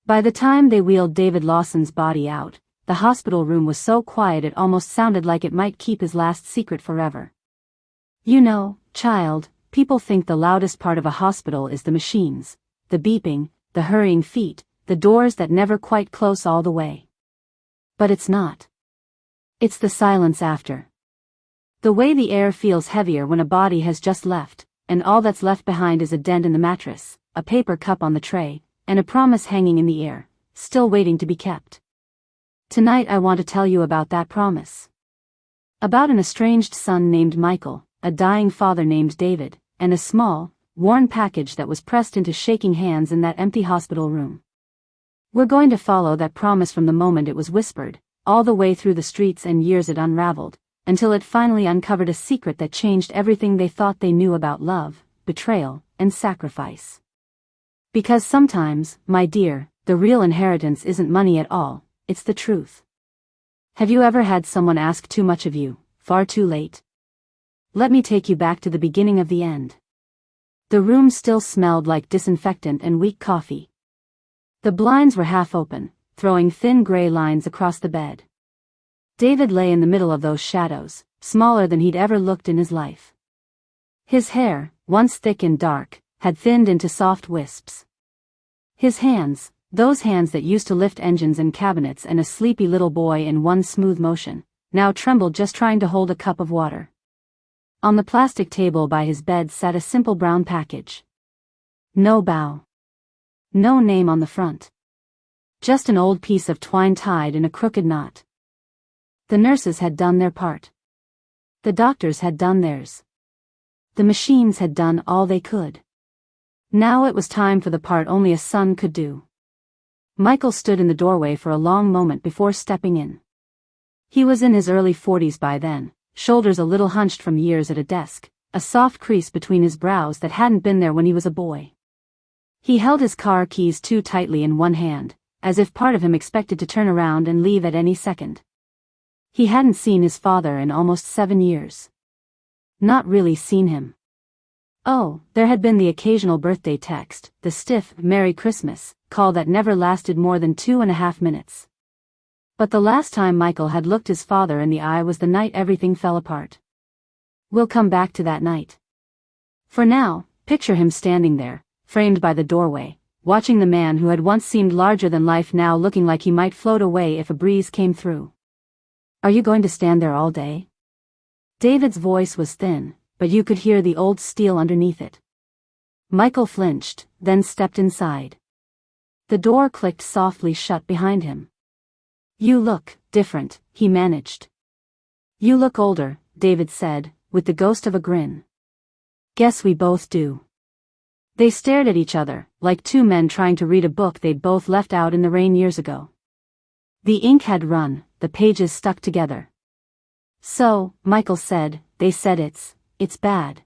By the time they wheeled David Lawson's body out, the hospital room was so quiet it almost sounded like it might keep his last secret forever. You know, child, people think the loudest part of a hospital is the machines, the beeping, the hurrying feet, the doors that never quite close all the way. But it's not. It's the silence after. The way the air feels heavier when a body has just left, and all that's left behind is a dent in the mattress, a paper cup on the tray, and a promise hanging in the air, still waiting to be kept. Tonight I want to tell you about that promise. About an estranged son named Michael, a dying father named David, and a small, worn package that was pressed into shaking hands in that empty hospital room. We're going to follow that promise from the moment it was whispered, all the way through the streets and years it unraveled, until it finally uncovered a secret that changed everything they thought they knew about love, betrayal, and sacrifice. Because sometimes, my dear, the real inheritance isn't money at all, it's the truth. Have you ever had someone ask too much of you, far too late? Let me take you back to the beginning of the end. The room still smelled like disinfectant and weak coffee. The blinds were half open, throwing thin gray lines across the bed. David lay in the middle of those shadows, smaller than he'd ever looked in his life. His hair, once thick and dark, had thinned into soft wisps. His hands, those hands that used to lift engines and cabinets and a sleepy little boy in one smooth motion, now trembled just trying to hold a cup of water. On the plastic table by his bed sat a simple brown package. No bow. No name on the front. Just an old piece of twine tied in a crooked knot. The nurses had done their part. The doctors had done theirs. The machines had done all they could. Now it was time for the part only a son could do. Michael stood in the doorway for a long moment before stepping in. He was in his early 40s by then, shoulders a little hunched from years at a desk, a soft crease between his brows that hadn't been there when he was a boy. He held his car keys too tightly in one hand, as if part of him expected to turn around and leave at any second. He hadn't seen his father in almost 7 years. Not really seen him. Oh, there had been the occasional birthday text, the stiff "Merry Christmas" call that never lasted more than 2.5 minutes. But the last time Michael had looked his father in the eye was the night everything fell apart. We'll come back to that night. For now, picture him standing there, framed by the doorway, watching the man who had once seemed larger than life now looking like he might float away if a breeze came through. Are you going to stand there all day? David's voice was thin, but you could hear the old steel underneath it. Michael flinched, then stepped inside. The door clicked softly shut behind him. You look different, he managed. You look older, David said, with the ghost of a grin. Guess we both do. They stared at each other, like two men trying to read a book they'd both left out in the rain years ago. The ink had run, the pages stuck together. So, Michael said, they said it's bad.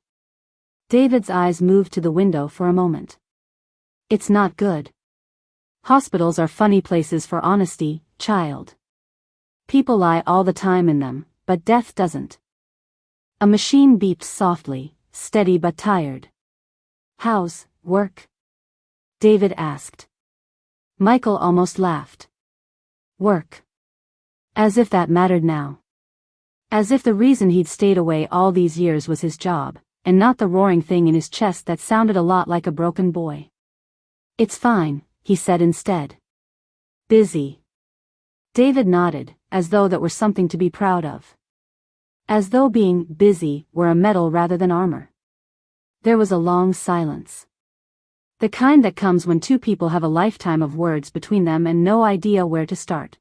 David's eyes moved to the window for a moment. It's not good. Hospitals are funny places for honesty, child. People lie all the time in them, but death doesn't. A machine beeped softly, steady but tired. How's work? David asked. Michael almost laughed. Work. As if that mattered now. As if the reason he'd stayed away all these years was his job, and not the roaring thing in his chest that sounded a lot like a broken boy. It's fine, he said instead. Busy. David nodded, as though that were something to be proud of. As though being busy were a medal rather than armor. There was a long silence. The kind that comes when two people have a lifetime of words between them and no idea where to start.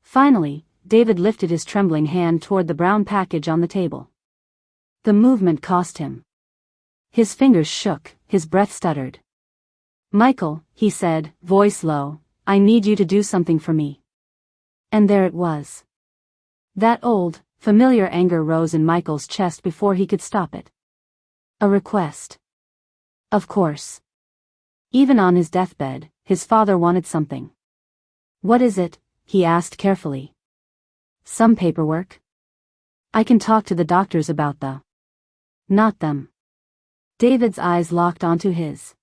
Finally, David lifted his trembling hand toward the brown package on the table. The movement cost him. His fingers shook, his breath stuttered. Michael, he said, voice low, I need you to do something for me. And there it was. That old, familiar anger rose in Michael's chest before he could stop it. A request. Of course. Even on his deathbed, his father wanted something. What is it? He asked carefully. Some paperwork. I can talk to the doctors about the... Not them. David's eyes locked onto his.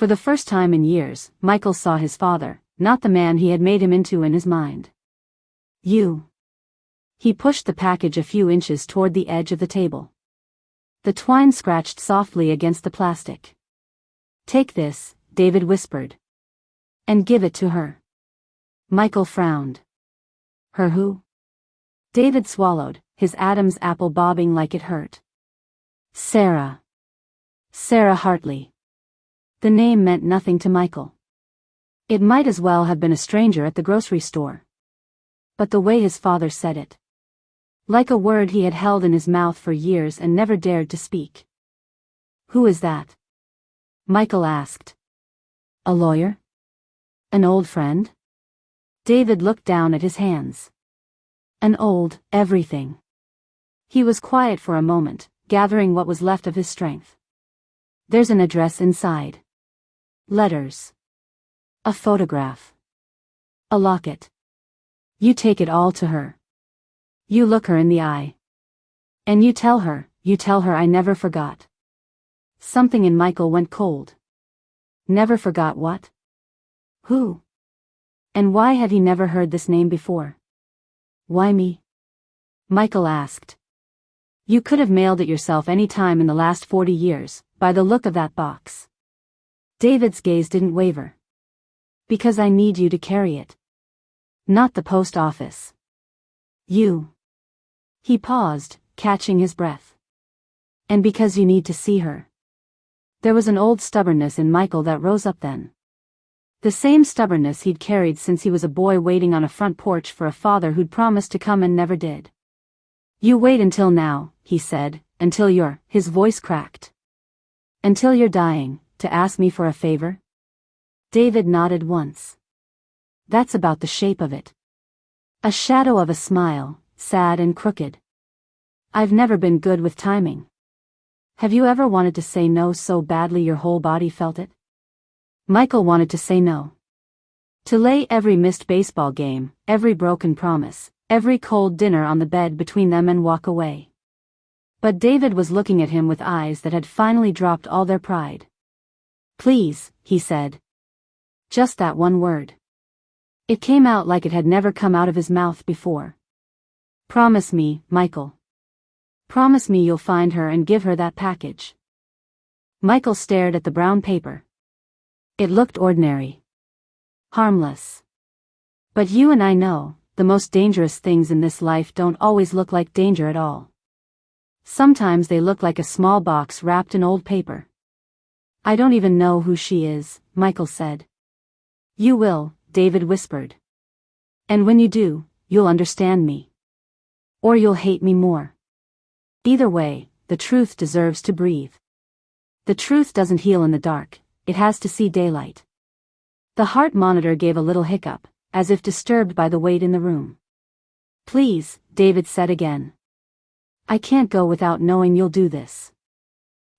For the first time in years, Michael saw his father, not the man he had made him into in his mind. You. He pushed the package a few inches toward the edge of the table. The twine scratched softly against the plastic. Take this, David whispered. And give it to her. Michael frowned. Her who? David swallowed, his Adam's apple bobbing like it hurt. Sarah. Sarah Hartley. The name meant nothing to Michael. It might as well have been a stranger at the grocery store. But the way his father said it. Like a word he had held in his mouth for years and never dared to speak. Who is that? Michael asked. A lawyer? An old friend? David looked down at his hands. An old everything. He was quiet for a moment, gathering what was left of his strength. There's an address inside. Letters. A photograph. A locket. You take it all to her. You look her in the eye. And you tell her I never forgot. Something in Michael went cold. Never forgot what? Who? And why had he never heard this name before? Why me? Michael asked. You could have mailed it yourself any time in the last 40 years, by the look of that box. David's gaze didn't waver. Because I need you to carry it. Not the post office. You. He paused, catching his breath. And because you need to see her. There was an old stubbornness in Michael that rose up then. The same stubbornness he'd carried since he was a boy waiting on a front porch for a father who'd promised to come and never did. You wait until now, he said, until you're, his voice cracked. Until you're dying, to ask me for a favor? David nodded once. That's about the shape of it. A shadow of a smile, sad and crooked. I've never been good with timing. Have you ever wanted to say no so badly your whole body felt it? Michael wanted to say no. To lay every missed baseball game, every broken promise, every cold dinner on the bed between them and walk away. But David was looking at him with eyes that had finally dropped all their pride. Please, he said. Just that one word. It came out like it had never come out of his mouth before. Promise me, Michael. Promise me you'll find her and give her that package. Michael stared at the brown paper. It looked ordinary. Harmless. But you and I know, the most dangerous things in this life don't always look like danger at all. Sometimes they look like a small box wrapped in old paper. I don't even know who she is, Michael said. You will, David whispered. And when you do, you'll understand me. Or you'll hate me more. Either way, the truth deserves to breathe. The truth doesn't heal in the dark, it has to see daylight. The heart monitor gave a little hiccup, as if disturbed by the weight in the room. Please, David said again. I can't go without knowing you'll do this.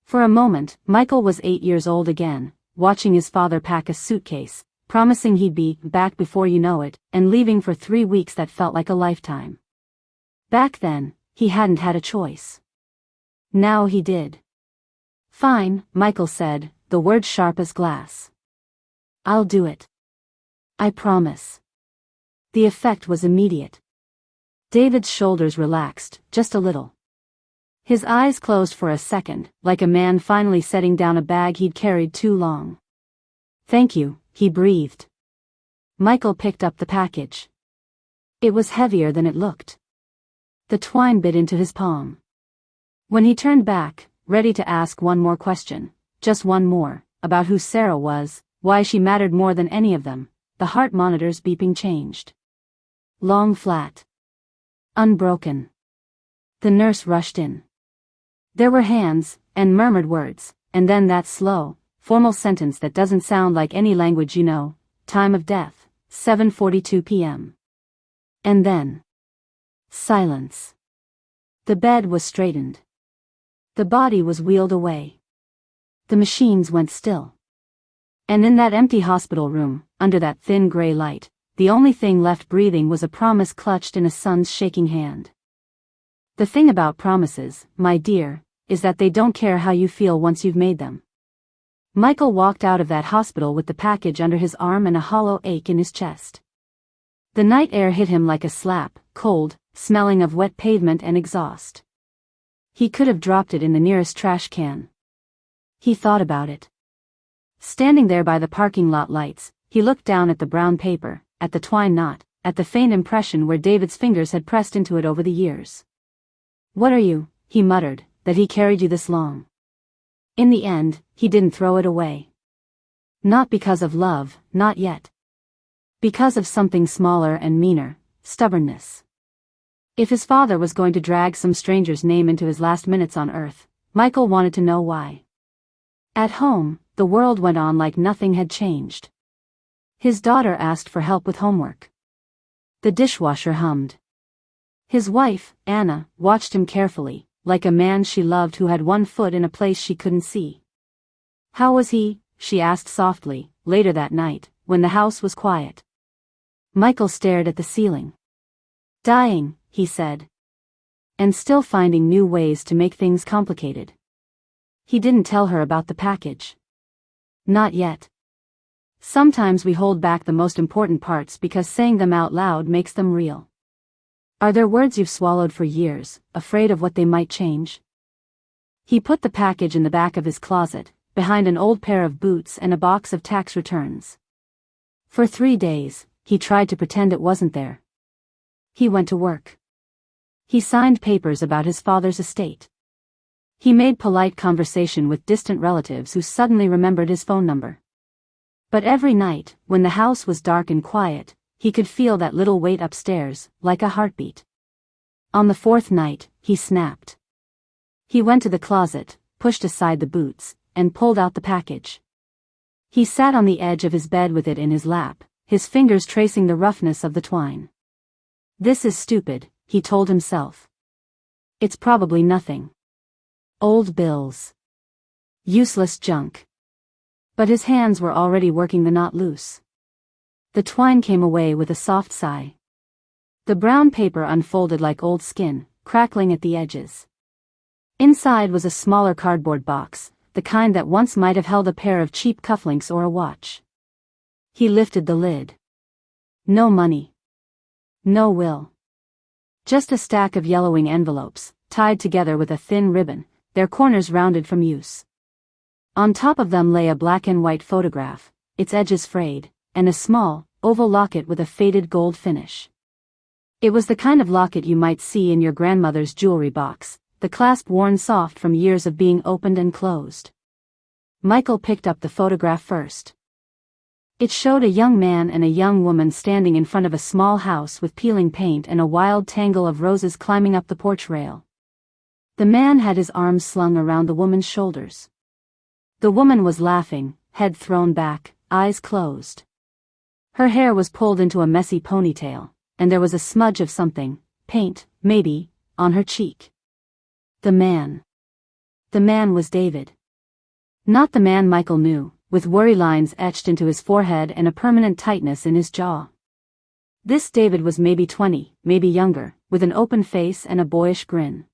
For a moment, Michael was 8 years old again, watching his father pack a suitcase, promising he'd be back before you know it, and leaving for 3 weeks that felt like a lifetime. Back then, he hadn't had a choice. Now he did. Fine, Michael said, the words sharp as glass. I'll do it. I promise. The effect was immediate. David's shoulders relaxed, just a little. His eyes closed for a second, like a man finally setting down a bag he'd carried too long. Thank you, he breathed. Michael picked up the package. It was heavier than it looked. The twine bit into his palm. When he turned back, ready to ask one more question, just one more, about who Sarah was, why she mattered more than any of them, the heart monitor's beeping changed. Long flat. Unbroken. The nurse rushed in. There were hands, and murmured words, and then that slow, formal sentence that doesn't sound like any language you know, time of death, 7:42 p.m. And then silence. The bed was straightened. The body was wheeled away. The machines went still. And in that empty hospital room, under that thin gray light, the only thing left breathing was a promise clutched in a son's shaking hand. The thing about promises, my dear, is that they don't care how you feel once you've made them. Michael walked out of that hospital with the package under his arm and a hollow ache in his chest. The night air hit him like a slap, cold, smelling of wet pavement and exhaust. He could have dropped it in the nearest trash can. He thought about it. Standing there by the parking lot lights, he looked down at the brown paper, at the twine knot, at the faint impression where David's fingers had pressed into it over the years. "What are you?" he muttered, "that he carried you this long?" In the end, he didn't throw it away. Not because of love, not yet. Because of something smaller and meaner, stubbornness. If his father was going to drag some stranger's name into his last minutes on Earth, Michael wanted to know why. At home, the world went on like nothing had changed. His daughter asked for help with homework. The dishwasher hummed. His wife, Anna, watched him carefully, like a man she loved who had one foot in a place she couldn't see. "How was he?" she asked softly, later that night, when the house was quiet. Michael stared at the ceiling. "Dying," he said. "And still finding new ways to make things complicated." He didn't tell her about the package. Not yet. Sometimes we hold back the most important parts because saying them out loud makes them real. Are there words you've swallowed for years, afraid of what they might change? He put the package in the back of his closet, behind an old pair of boots and a box of tax returns. For 3 days, he tried to pretend it wasn't there. He went to work. He signed papers about his father's estate. He made polite conversation with distant relatives who suddenly remembered his phone number. But every night, when the house was dark and quiet, he could feel that little weight upstairs, like a heartbeat. On the 4th night, he snapped. He went to the closet, pushed aside the boots, and pulled out the package. He sat on the edge of his bed with it in his lap, his fingers tracing the roughness of the twine. "This is stupid," he told himself. "It's probably nothing. Old bills. Useless junk." But his hands were already working the knot loose. The twine came away with a soft sigh. The brown paper unfolded like old skin, crackling at the edges. Inside was a smaller cardboard box, the kind that once might have held a pair of cheap cufflinks or a watch. He lifted the lid. No money. No will. Just a stack of yellowing envelopes, tied together with a thin ribbon, their corners rounded from use. On top of them lay a black and white photograph, its edges frayed, and a small, oval locket with a faded gold finish. It was the kind of locket you might see in your grandmother's jewelry box, the clasp worn soft from years of being opened and closed. Michael picked up the photograph first. It showed a young man and a young woman standing in front of a small house with peeling paint and a wild tangle of roses climbing up the porch rail. The man had his arms slung around the woman's shoulders. The woman was laughing, head thrown back, eyes closed. Her hair was pulled into a messy ponytail, and there was a smudge of something, paint, maybe, on her cheek. The man. The man was David. Not the man Michael knew, with worry lines etched into his forehead and a permanent tightness in his jaw. This David was maybe 20, maybe younger, with an open face and a boyish grin.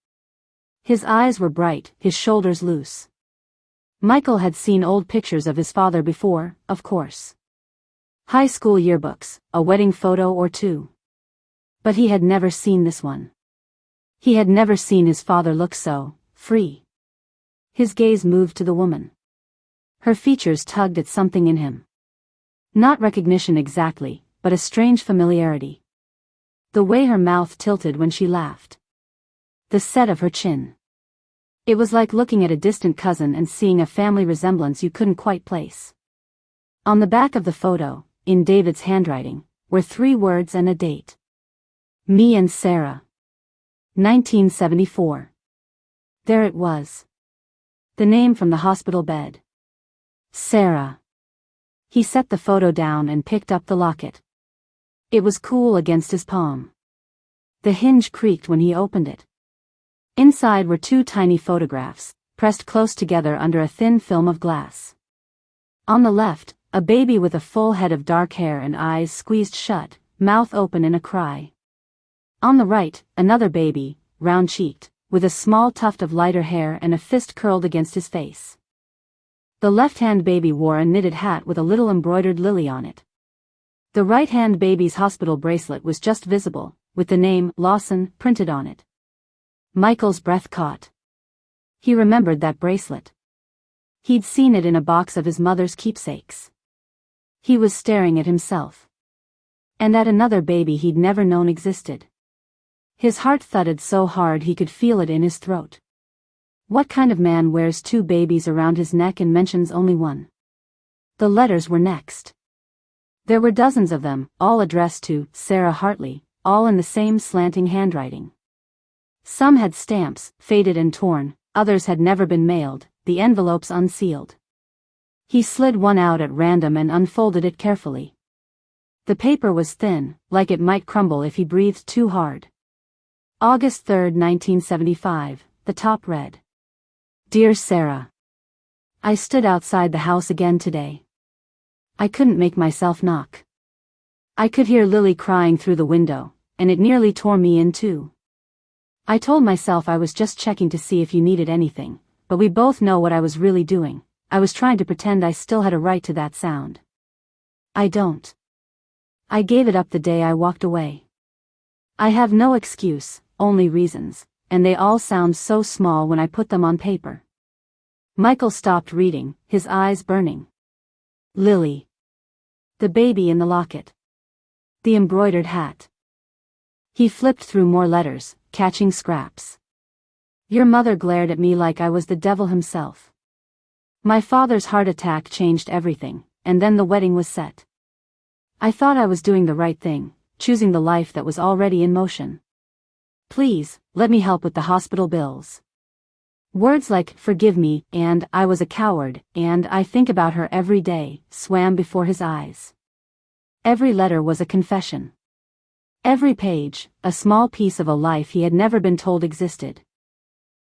His eyes were bright, his shoulders loose. Michael had seen old pictures of his father before, of course. High school yearbooks, a wedding photo or two. But he had never seen this one. He had never seen his father look so free. His gaze moved to the woman. Her features tugged at something in him. Not recognition exactly, but a strange familiarity. The way her mouth tilted when she laughed. The set of her chin. It was like looking at a distant cousin and seeing a family resemblance you couldn't quite place. On the back of the photo, in David's handwriting, were 3 words and a date. Me and Sarah. 1974. There it was. The name from the hospital bed. Sarah. He set the photo down and picked up the locket. It was cool against his palm. The hinge creaked when he opened it. Inside were 2 tiny photographs, pressed close together under a thin film of glass. On the left, a baby with a full head of dark hair and eyes squeezed shut, mouth open in a cry. On the right, another baby, round-cheeked, with a small tuft of lighter hair and a fist curled against his face. The left-hand baby wore a knitted hat with a little embroidered lily on it. The right-hand baby's hospital bracelet was just visible, with the name Lawson printed on it. Michael's breath caught. He remembered that bracelet. He'd seen it in a box of his mother's keepsakes. He was staring at himself. And at another baby he'd never known existed. His heart thudded so hard he could feel it in his throat. What kind of man wears two babies around his neck and mentions only one? The letters were next. There were dozens of them, all addressed to Sarah Hartley, all in the same slanting handwriting. Some had stamps, faded and torn, others had never been mailed, the envelopes unsealed. He slid one out at random and unfolded it carefully. The paper was thin, like it might crumble if he breathed too hard. August 3, 1975, the top read. Dear Sarah. I stood outside the house again today. I couldn't make myself knock. I could hear Lily crying through the window, and it nearly tore me in two. I told myself I was just checking to see if you needed anything, but we both know what I was really doing. I was trying to pretend I still had a right to that sound. I don't. I gave it up the day I walked away. I have no excuse, only reasons, and they all sound so small when I put them on paper. Michael stopped reading, his eyes burning. Lily. The baby in the locket. The embroidered hat. He flipped through more letters, catching scraps. Your mother glared at me like I was the devil himself. My father's heart attack changed everything, and then the wedding was set. I thought I was doing the right thing, choosing the life that was already in motion. Please, let me help with the hospital bills. Words like, forgive me, and I was a coward, and I think about her every day, swam before his eyes. Every letter was a confession. Every page, a small piece of a life he had never been told existed.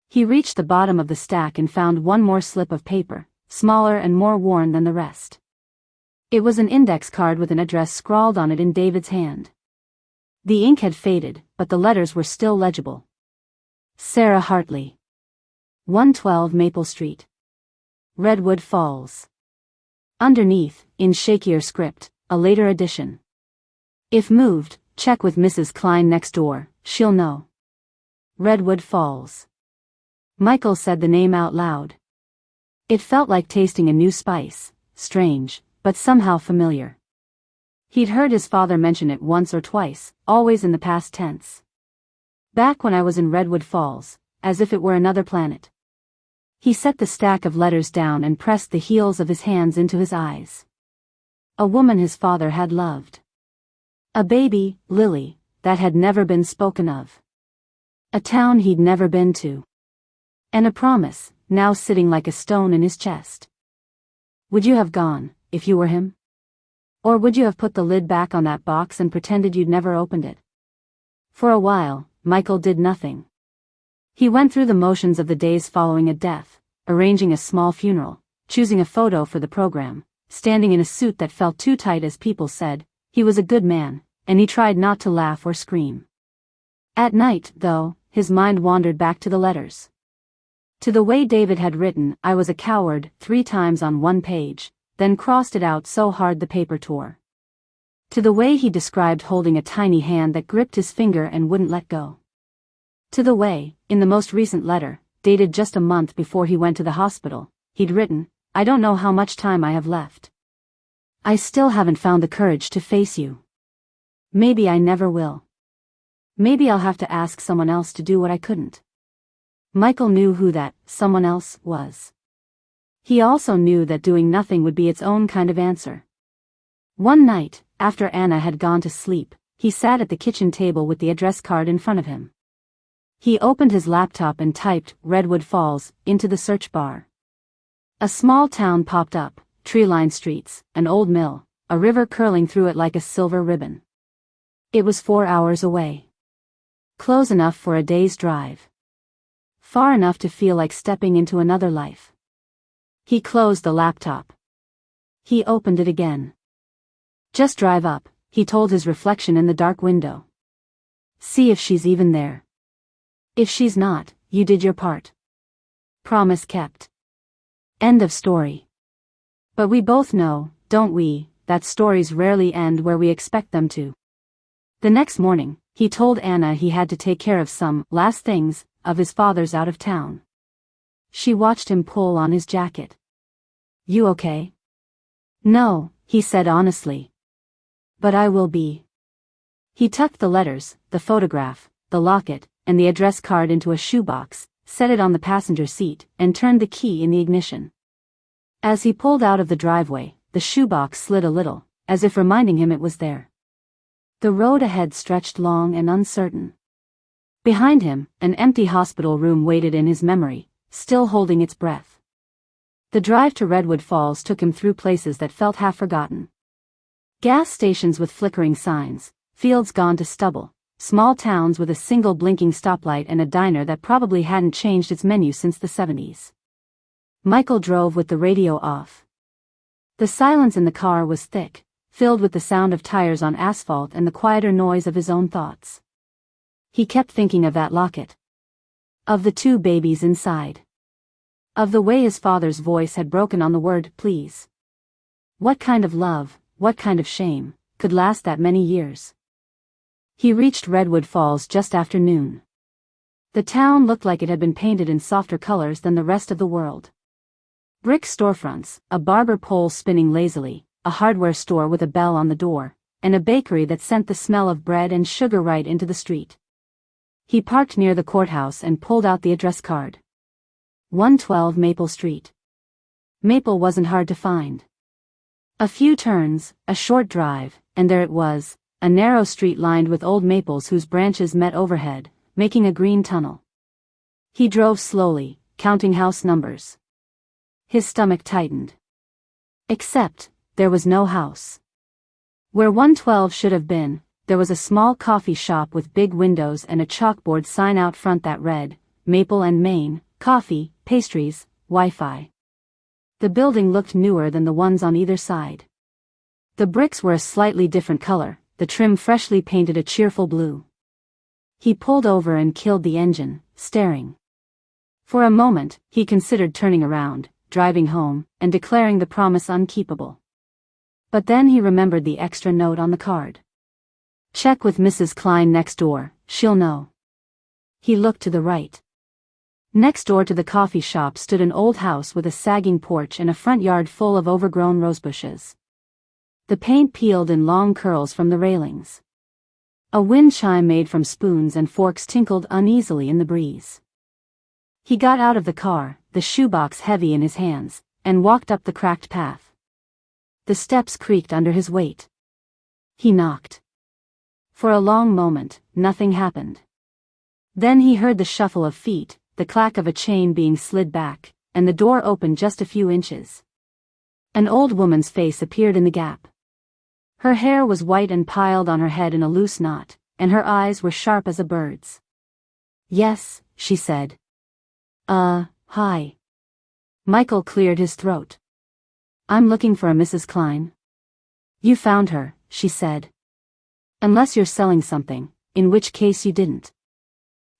He reached the bottom of the stack and found one more slip of paper, smaller and more worn than the rest. It was an index card with an address scrawled on it in David's hand. The ink had faded, but the letters were still legible. Sarah Hartley. 112 Maple Street. Redwood Falls. Underneath, in shakier script, a later edition. If moved, check with Mrs. Klein next door, she'll know. Redwood Falls. Michael said the name out loud. It felt like tasting a new spice, strange, but somehow familiar. He'd heard his father mention it once or twice, always in the past tense. Back when I was in Redwood Falls, as if it were another planet. He set the stack of letters down and pressed the heels of his hands into his eyes. A woman his father had loved. A baby, Lily, that had never been spoken of. A town he'd never been to. And a promise, now sitting like a stone in his chest. Would you have gone, if you were him? Or would you have put the lid back on that box and pretended you'd never opened it? For a while, Michael did nothing. He went through the motions of the days following a death, arranging a small funeral, choosing a photo for the program, standing in a suit that felt too tight as people said. He was a good man, and he tried not to laugh or scream. At night, though, his mind wandered back to the letters. To the way David had written, I was a coward, 3 times on one page, then crossed it out so hard the paper tore. To the way he described holding a tiny hand that gripped his finger and wouldn't let go. To the way, in the most recent letter, dated just a month before he went to the hospital, he'd written, I don't know how much time I have left. I still haven't found the courage to face you. Maybe I never will. Maybe I'll have to ask someone else to do what I couldn't. Michael knew who that someone else was. He also knew that doing nothing would be its own kind of answer. One night, after Anna had gone to sleep, he sat at the kitchen table with the address card in front of him. He opened his laptop and typed Redwood Falls into the search bar. A small town popped up, tree-lined streets, an old mill, a river curling through it like a silver ribbon. It was 4 hours away. Close enough for a day's drive. Far enough to feel like stepping into another life. He closed the laptop. He opened it again. Just drive up, he told his reflection in the dark window. See if she's even there. If she's not, you did your part. Promise kept. End of story. But we both know, don't we, that stories rarely end where we expect them to. The next morning, he told Anna he had to take care of some last things of his father's out of town. She watched him pull on his jacket. You okay? No, he said honestly. But I will be. He tucked the letters, the photograph, the locket, and the address card into a shoebox, set it on the passenger seat, and turned the key in the ignition. As he pulled out of the driveway, the shoebox slid a little, as if reminding him it was there. The road ahead stretched long and uncertain. Behind him, an empty hospital room waited in his memory, still holding its breath. The drive to Redwood Falls took him through places that felt half forgotten. Gas stations with flickering signs, fields gone to stubble, small towns with a single blinking stoplight and a diner that probably hadn't changed its menu since the 70s. Michael drove with the radio off. The silence in the car was thick, filled with the sound of tires on asphalt and the quieter noise of his own thoughts. He kept thinking of that locket. Of the two babies inside. Of the way his father's voice had broken on the word please. What kind of love, what kind of shame, could last that many years? He reached Redwood Falls just after noon. The town looked like it had been painted in softer colors than the rest of the world. Brick storefronts, a barber pole spinning lazily, a hardware store with a bell on the door, and a bakery that sent the smell of bread and sugar right into the street. He parked near the courthouse and pulled out the address card. 112 Maple Street. Maple wasn't hard to find. A few turns, a short drive, and there it was, a narrow street lined with old maples whose branches met overhead, making a green tunnel. He drove slowly, counting house numbers. His stomach tightened. Except, there was no house. Where 112 should have been, there was a small coffee shop with big windows and a chalkboard sign out front that read, Maple and Main, coffee, pastries, Wi-Fi. The building looked newer than the ones on either side. The bricks were a slightly different color, the trim freshly painted a cheerful blue. He pulled over and killed the engine, staring. For a moment, he considered turning around, driving home, and declaring the promise unkeepable. But then he remembered the extra note on the card. Check with Mrs. Klein next door, she'll know. He looked to the right. Next door to the coffee shop stood an old house with a sagging porch and a front yard full of overgrown rosebushes. The paint peeled in long curls from the railings. A wind chime made from spoons and forks tinkled uneasily in the breeze. He got out of the car, the shoebox heavy in his hands, and walked up the cracked path. The steps creaked under his weight. He knocked. For a long moment, nothing happened. Then he heard the shuffle of feet, the clack of a chain being slid back, and the door opened just a few inches. An old woman's face appeared in the gap. Her hair was white and piled on her head in a loose knot, and her eyes were sharp as a bird's. Yes, she said. Hi. Michael cleared his throat. I'm looking for a Mrs. Klein. You found her, she said. Unless you're selling something, in which case you didn't.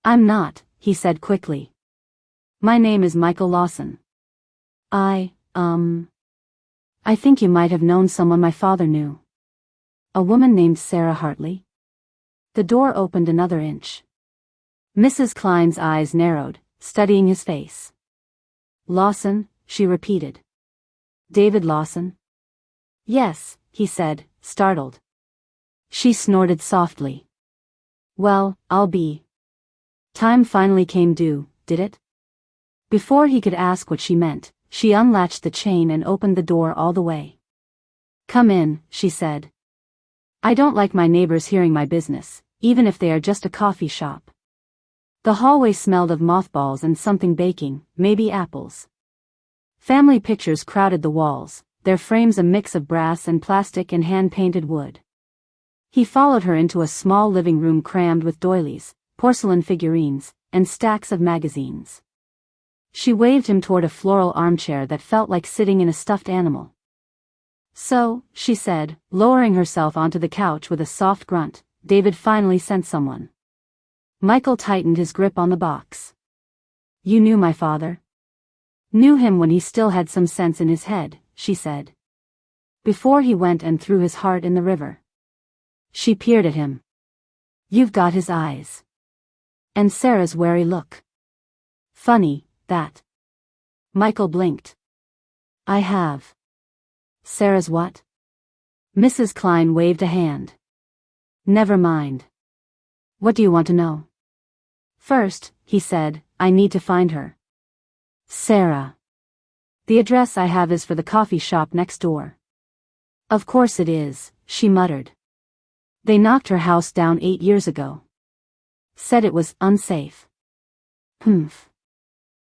I'm not, he said quickly. My name is Michael Lawson. I think you might have known someone my father knew. A woman named Sarah Hartley? The door opened another inch. Mrs. Klein's eyes narrowed, studying his face. Lawson, she repeated. David Lawson? Yes, he said, startled. She snorted softly. Well, I'll be. Time finally came due, did it? Before he could ask what she meant, she unlatched the chain and opened the door all the way. Come in, she said. I don't like my neighbors hearing my business, even if they are just a coffee shop. The hallway smelled of mothballs and something baking, maybe apples. Family pictures crowded the walls, their frames a mix of brass and plastic and hand-painted wood. He followed her into a small living room crammed with doilies, porcelain figurines, and stacks of magazines. She waved him toward a floral armchair that felt like sitting in a stuffed animal. So, she said, lowering herself onto the couch with a soft grunt, David finally sent someone. Michael tightened his grip on the box. You knew my father? Knew him when he still had some sense in his head, she said. Before he went and threw his heart in the river. She peered at him. You've got his eyes. And Sarah's wary look. Funny, that. Michael blinked. I have. Sarah's what? Mrs. Klein waved a hand. Never mind. What do you want to know? First, he said, I need to find her. Sarah. The address I have is for the coffee shop next door. Of course it is, she muttered. They knocked her house down 8 years ago. Said it was unsafe. Humph.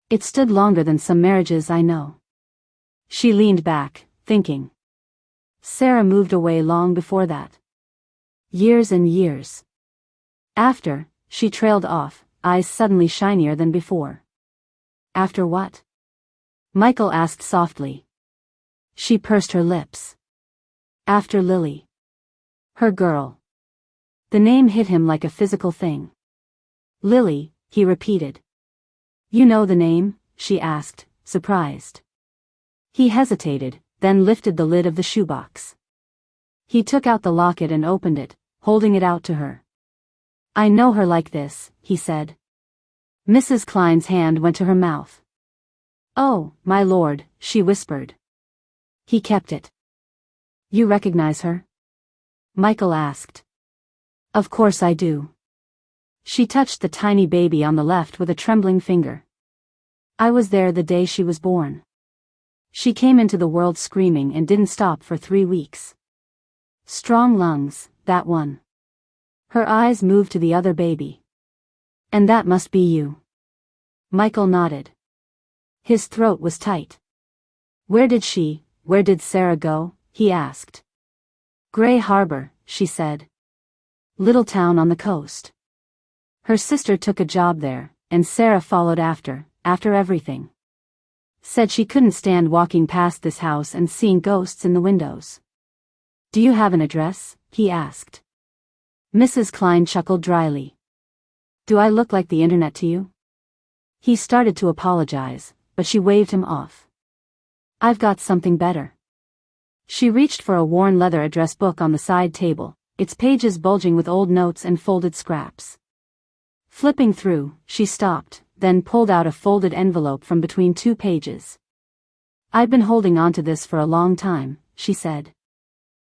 It stood longer than some marriages I know. She leaned back, thinking. Sarah moved away long before that. Years and years. After, she trailed off, eyes suddenly shinier than before. After what? Michael asked softly. She pursed her lips. After Lily. Her girl. The name hit him like a physical thing. Lily, he repeated. You know the name? She asked, surprised. He hesitated, then lifted the lid of the shoebox. He took out the locket and opened it, holding it out to her. I know her like this, he said. Mrs. Klein's hand went to her mouth. Oh, my lord, she whispered. He kept it. You recognize her? Michael asked. Of course I do. She touched the tiny baby on the left with a trembling finger. I was there the day she was born. She came into the world screaming and didn't stop for 3 weeks. Strong lungs, that one. Her eyes moved to the other baby. And that must be you. Michael nodded. His throat was tight. Where did Sarah go? He asked. Gray Harbor, she said. Little town on the coast. Her sister took a job there, and Sarah followed after everything. Said she couldn't stand walking past this house and seeing ghosts in the windows. Do you have an address? He asked. Mrs. Klein chuckled dryly. Do I look like the internet to you? He started to apologize, but she waved him off. I've got something better. She reached for a worn leather address book on the side table, its pages bulging with old notes and folded scraps. Flipping through, she stopped, then pulled out a folded envelope from between 2 pages. I've been holding on to this for a long time, she said.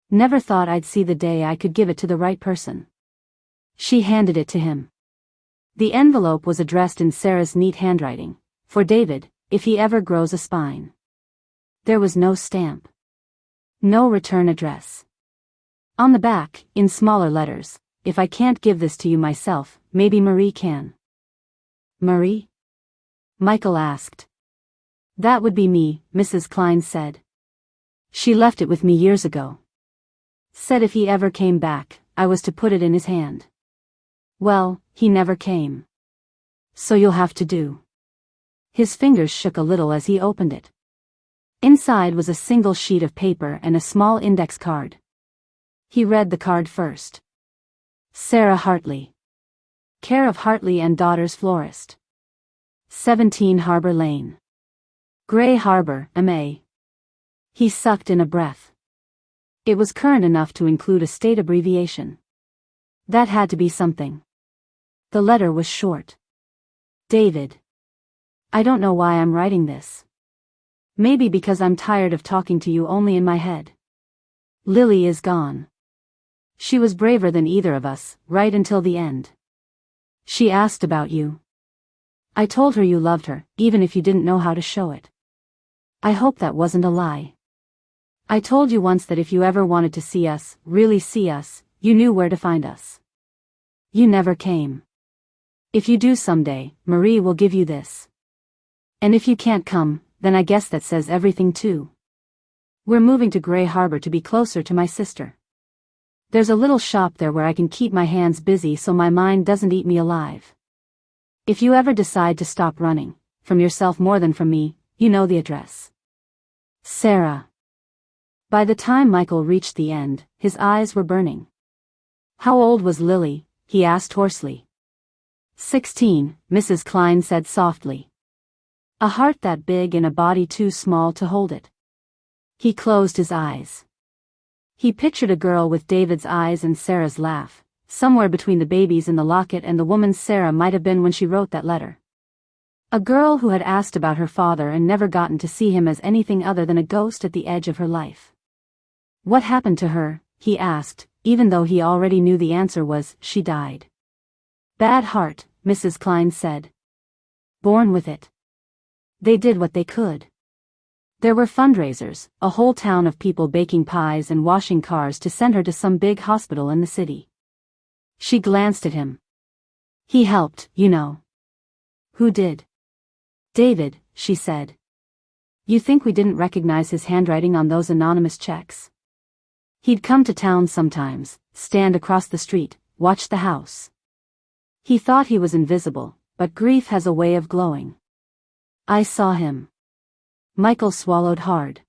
Never thought I'd see the day I could give it to the right person. She handed it to him. The envelope was addressed in Sarah's neat handwriting, for David, if he ever grows a spine. There was no stamp. No return address. On the back, in smaller letters, if I can't give this to you myself, maybe Marie can. Marie? Michael asked. That would be me, Mrs. Klein said. She left it with me years ago. Said if he ever came back, I was to put it in his hand. Well, he never came. So you'll have to do. His fingers shook a little as he opened it. Inside was a single sheet of paper and a small index card. He read the card first. Sarah Hartley. Care of Hartley and Daughters Florist. 17 Harbor Lane. Gray Harbor, MA. He sucked in a breath. It was current enough to include a state abbreviation. That had to be something. The letter was short. David. I don't know why I'm writing this. Maybe because I'm tired of talking to you only in my head. Lily is gone. She was braver than either of us, right until the end. She asked about you. I told her you loved her, even if you didn't know how to show it. I hope that wasn't a lie. I told you once that if you ever wanted to see us, really see us, you knew where to find us. You never came. If you do someday, Marie will give you this. And if you can't come, then I guess that says everything too. We're moving to Gray Harbor to be closer to my sister. There's a little shop there where I can keep my hands busy so my mind doesn't eat me alive. If you ever decide to stop running, from yourself more than from me, you know the address. Sarah. By the time Michael reached the end, his eyes were burning. How old was Lily? He asked hoarsely. 16, Mrs. Klein said softly. A heart that big and a body too small to hold it. He closed his eyes. He pictured a girl with David's eyes and Sarah's laugh. Somewhere between the babies in the locket and the woman Sarah might have been when she wrote that letter. A girl who had asked about her father and never gotten to see him as anything other than a ghost at the edge of her life. What happened to her, he asked, even though he already knew the answer was, she died. Bad heart, Mrs. Klein said. Born with it. They did what they could. There were fundraisers, a whole town of people baking pies and washing cars to send her to some big hospital in the city. She glanced at him. He helped, you know. Who did? David, she said. You think we didn't recognize his handwriting on those anonymous checks? He'd come to town sometimes, stand across the street, watch the house. He thought he was invisible, but grief has a way of glowing. I saw him. Michael swallowed hard.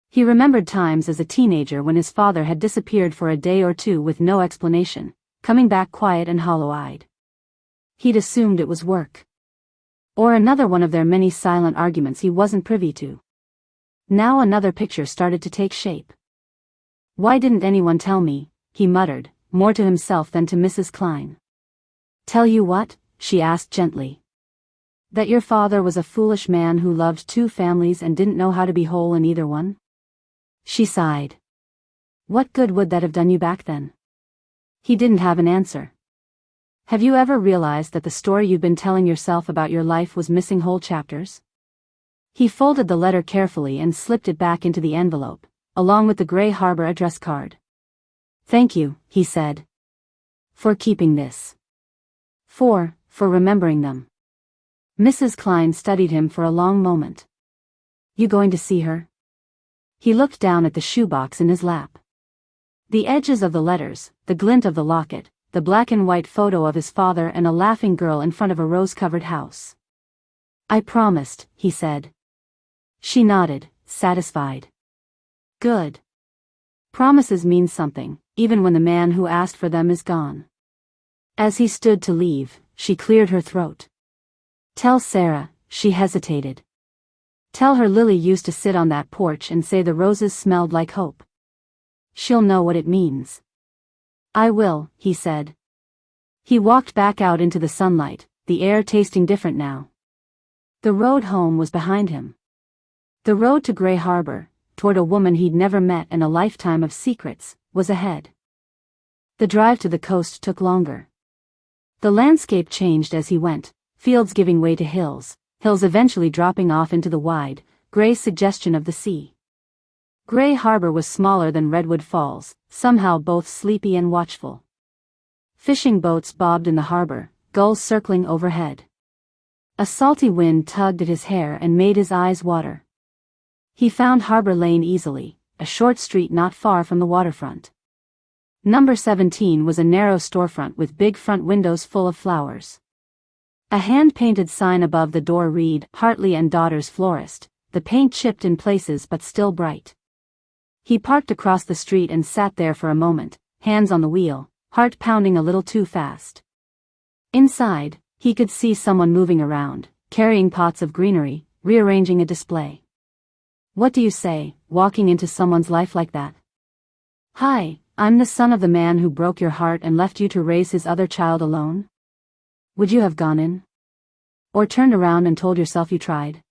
He remembered times as a teenager when his father had disappeared for a day or two with no explanation, coming back quiet and hollow-eyed. He'd assumed it was work. Or another one of their many silent arguments he wasn't privy to. Now another picture started to take shape. Why didn't anyone tell me, he muttered, more to himself than to Mrs. Klein. Tell you what? She asked gently. That your father was a foolish man who loved two families and didn't know how to be whole in either one? She sighed. What good would that have done you back then? He didn't have an answer. Have you ever realized that the story you'd been telling yourself about your life was missing whole chapters? He folded the letter carefully and slipped it back into the envelope, along with the Gray Harbor address card. Thank you, he said. For keeping this. For remembering them. Mrs. Klein studied him for a long moment. You going to see her? He looked down at the shoebox in his lap. The edges of the letters, the glint of the locket, the black and white photo of his father and a laughing girl in front of a rose-covered house. I promised, he said. She nodded, satisfied. Good. Promises mean something, even when the man who asked for them is gone. As he stood to leave, she cleared her throat. Tell Sarah, she hesitated. Tell her Lily used to sit on that porch and say the roses smelled like hope. She'll know what it means. I will, he said. He walked back out into the sunlight, the air tasting different now. The road home was behind him. The road to Gray Harbor, toward a woman he'd never met and a lifetime of secrets, was ahead. The drive to the coast took longer. The landscape changed as he went, fields giving way to hills, hills eventually dropping off into the wide, gray suggestion of the sea. Gray Harbor was smaller than Redwood Falls, somehow both sleepy and watchful. Fishing boats bobbed in the harbor, gulls circling overhead. A salty wind tugged at his hair and made his eyes water. He found Harbor Lane easily, a short street not far from the waterfront. Number 17 was a narrow storefront with big front windows full of flowers. A hand-painted sign above the door read, Hartley and Daughters Florist, the paint chipped in places but still bright. He parked across the street and sat there for a moment, hands on the wheel, heart pounding a little too fast. Inside, he could see someone moving around, carrying pots of greenery, rearranging a display. What do you say, walking into someone's life like that? Hi, I'm the son of the man who broke your heart and left you to raise his other child alone. Would you have gone in? Or turned around and told yourself you tried?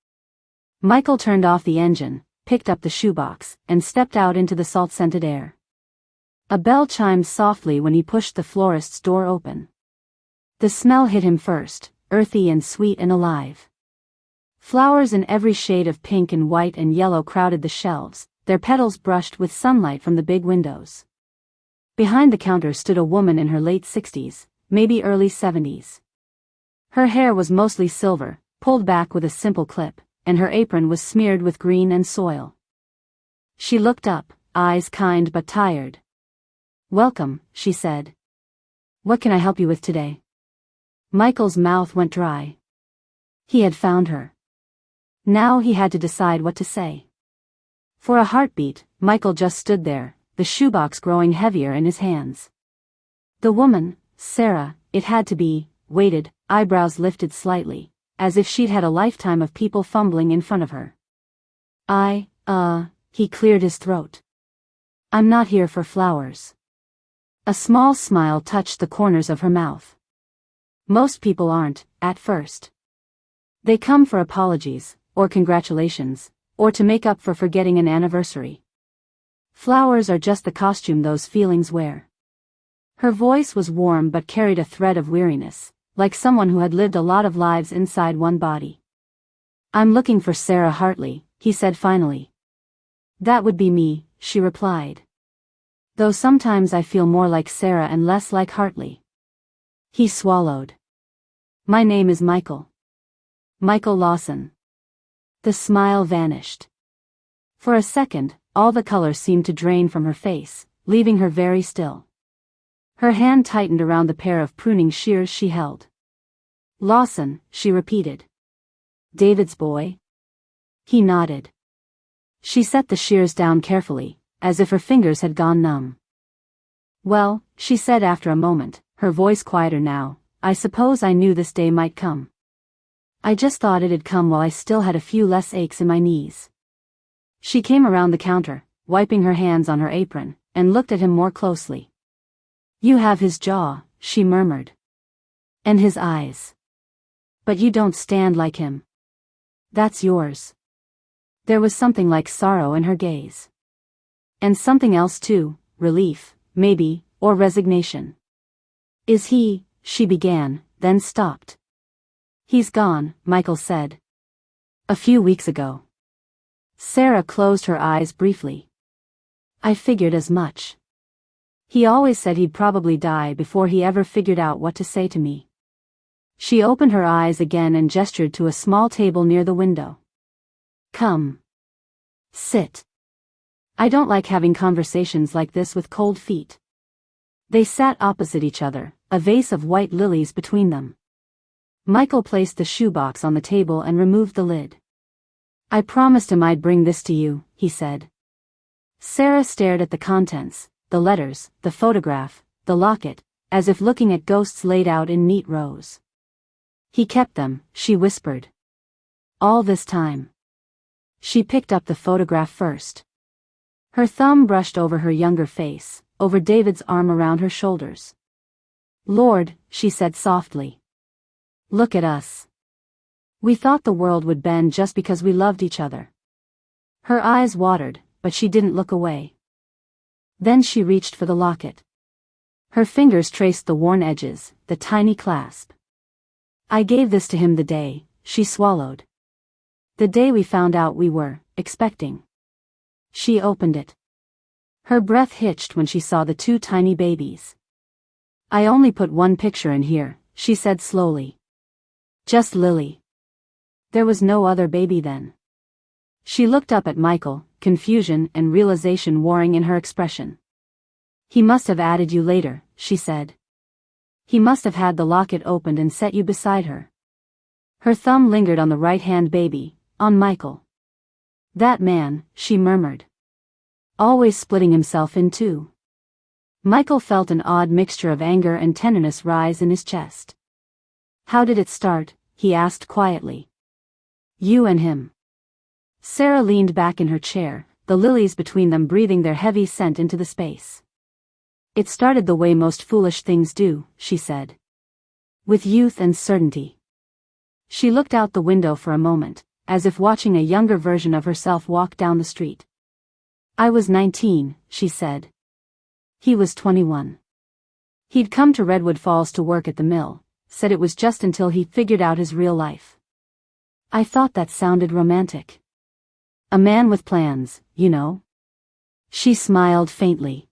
Michael turned off the engine, picked up the shoebox, and stepped out into the salt-scented air. A bell chimed softly when he pushed the florist's door open. The smell hit him first, earthy and sweet and alive. Flowers in every shade of pink and white and yellow crowded the shelves, their petals brushed with sunlight from the big windows. Behind the counter stood a woman in her late 60s, maybe early 70s. Her hair was mostly silver, pulled back with a simple clip, and her apron was smeared with green and soil. She looked up, eyes kind but tired. Welcome, she said. What can I help you with today? Michael's mouth went dry. He had found her. Now he had to decide what to say. For a heartbeat, Michael just stood there, the shoebox growing heavier in his hands. The woman, Sarah, it had to be, waited, eyebrows lifted slightly, as if she'd had a lifetime of people fumbling in front of her. he cleared his throat. I'm not here for flowers. A small smile touched the corners of her mouth. Most people aren't, at first. They come for apologies, or congratulations, or to make up for forgetting an anniversary. Flowers are just the costume those feelings wear. Her voice was warm but carried a thread of weariness, like someone who had lived a lot of lives inside one body. I'm looking for Sarah Hartley, he said finally. That would be me, she replied. Though sometimes I feel more like Sarah and less like Hartley. He swallowed. My name is Michael. Michael Lawson. The smile vanished. For a second, all the color seemed to drain from her face, leaving her very still. Her hand tightened around the pair of pruning shears she held. Lawson, she repeated. David's boy? He nodded. She set the shears down carefully, as if her fingers had gone numb. Well, she said after a moment, her voice quieter now, I suppose I knew this day might come. I just thought it'd come while I still had a few less aches in my knees. She came around the counter, wiping her hands on her apron, and looked at him more closely. You have his jaw, she murmured. And his eyes. But you don't stand like him. That's yours. There was something like sorrow in her gaze. And something else too, relief, maybe, or resignation. Is he, she began, then stopped. He's gone, Michael said. A few weeks ago. Sarah closed her eyes briefly. I figured as much. He always said he'd probably die before he ever figured out what to say to me. She opened her eyes again and gestured to a small table near the window. Come. Sit. I don't like having conversations like this with cold feet. They sat opposite each other, a vase of white lilies between them. Michael placed the shoebox on the table and removed the lid. I promised him I'd bring this to you, he said. Sarah stared at the contents, the letters, the photograph, the locket, as if looking at ghosts laid out in neat rows. He kept them, she whispered. All this time. She picked up the photograph first. Her thumb brushed over her younger face, over David's arm around her shoulders. Lord, she said softly. Look at us. We thought the world would bend just because we loved each other. Her eyes watered, but she didn't look away. Then she reached for the locket. Her fingers traced the worn edges, the tiny clasp. I gave this to him the day, she swallowed. The day we found out we were expecting. She opened it. Her breath hitched when she saw the two tiny babies. I only put one picture in here, she said slowly. Just Lily. There was no other baby then. She looked up at Michael, confusion and realization warring in her expression. He must have added you later, she said. He must have had the locket opened and set you beside her. Her thumb lingered on the right-hand baby, on Michael. That man, she murmured. Always splitting himself in two. Michael felt an odd mixture of anger and tenderness rise in his chest. How did it start? He asked quietly. You and him. Sarah leaned back in her chair, the lilies between them breathing their heavy scent into the space. It started the way most foolish things do, she said. With youth and certainty. She looked out the window for a moment, as if watching a younger version of herself walk down the street. I was 19, she said. He was 21. He'd come to Redwood Falls to work at the mill, said it was just until he figured out his real life. I thought that sounded romantic. A man with plans, you know. She smiled faintly.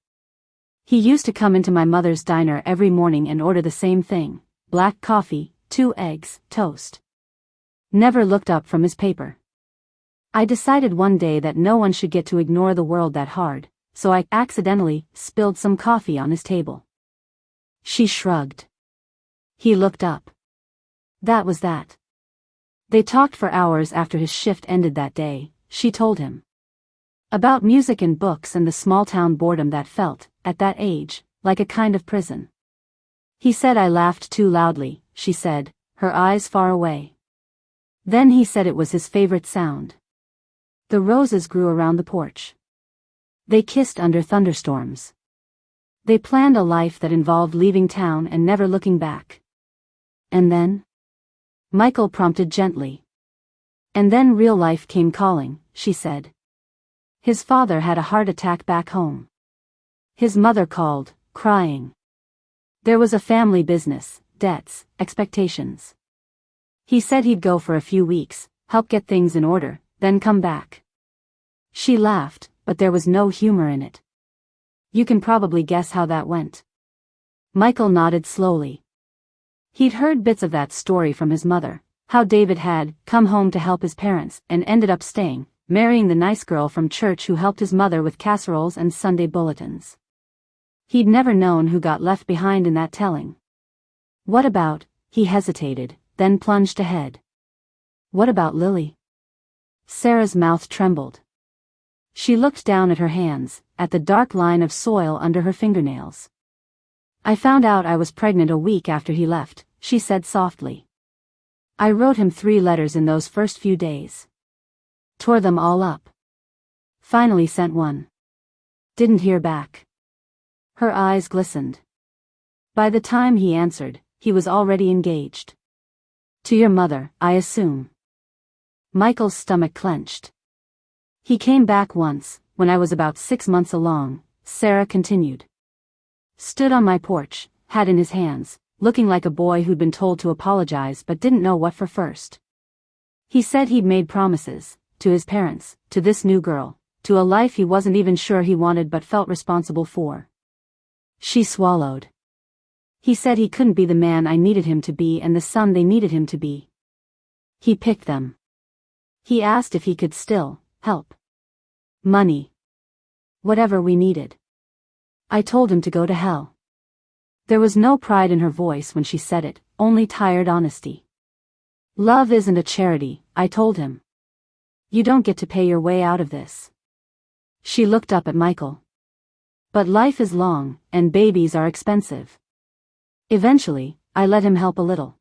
He used to come into my mother's diner every morning and order the same thing, black coffee, 2 eggs, toast. Never looked up from his paper. I decided one day that no one should get to ignore the world that hard, so I accidentally spilled some coffee on his table. She shrugged. He looked up. That was that. They talked for hours after his shift ended that day, she told him. About music and books and the small-town boredom that felt, at that age, like a kind of prison. He said I laughed too loudly, she said, her eyes far away. Then he said it was his favorite sound. The roses grew around the porch. They kissed under thunderstorms. They planned a life that involved leaving town and never looking back. And then? Michael prompted gently. And then real life came calling, she said. His father had a heart attack back home. His mother called, crying. There was a family business, debts, expectations. He said he'd go for a few weeks, help get things in order, then come back. She laughed, but there was no humor in it. You can probably guess how that went. Michael nodded slowly. He'd heard bits of that story from his mother, how David had come home to help his parents and ended up staying, marrying the nice girl from church who helped his mother with casseroles and Sunday bulletins. He'd never known who got left behind in that telling. What about, he hesitated, then plunged ahead. What about Lily? Sarah's mouth trembled. She looked down at her hands, at the dark line of soil under her fingernails. I found out I was pregnant a week after he left, she said softly. I wrote him 3 letters in those first few days. Tore them all up. Finally sent one. Didn't hear back. Her eyes glistened. By the time he answered, he was already engaged. To your mother, I assume. Michael's stomach clenched. He came back once, when I was about 6 months along, Sarah continued. Stood on my porch, hat in his hands, looking like a boy who'd been told to apologize but didn't know what for first. He said he'd made promises, to his parents, to this new girl, to a life he wasn't even sure he wanted but felt responsible for. She swallowed. He said he couldn't be the man I needed him to be and the son they needed him to be. He picked them. He asked if he could still help. Money. Whatever we needed. I told him to go to hell. There was no pride in her voice when she said it, only tired honesty. Love isn't a charity, I told him. You don't get to pay your way out of this. She looked up at Michael. But life is long, and babies are expensive. Eventually, I let him help a little.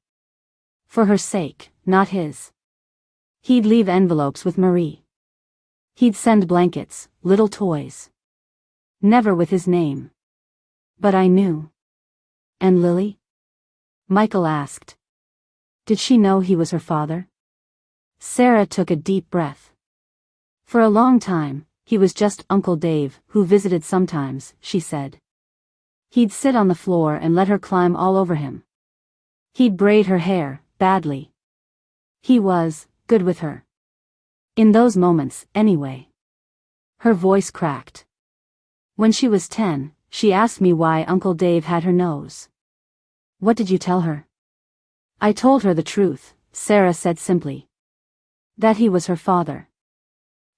For her sake, not his. He'd leave envelopes with Marie. He'd send blankets, little toys. Never with his name. But I knew. And Lily? Michael asked. Did she know he was her father? Sarah took a deep breath. For a long time, he was just Uncle Dave, who visited sometimes, she said. He'd sit on the floor and let her climb all over him. He'd braid her hair, badly. He was good with her. In those moments, anyway. Her voice cracked. When she was 10, she asked me why Uncle Dave had her nose. What did you tell her? I told her the truth, Sarah said simply. That he was her father.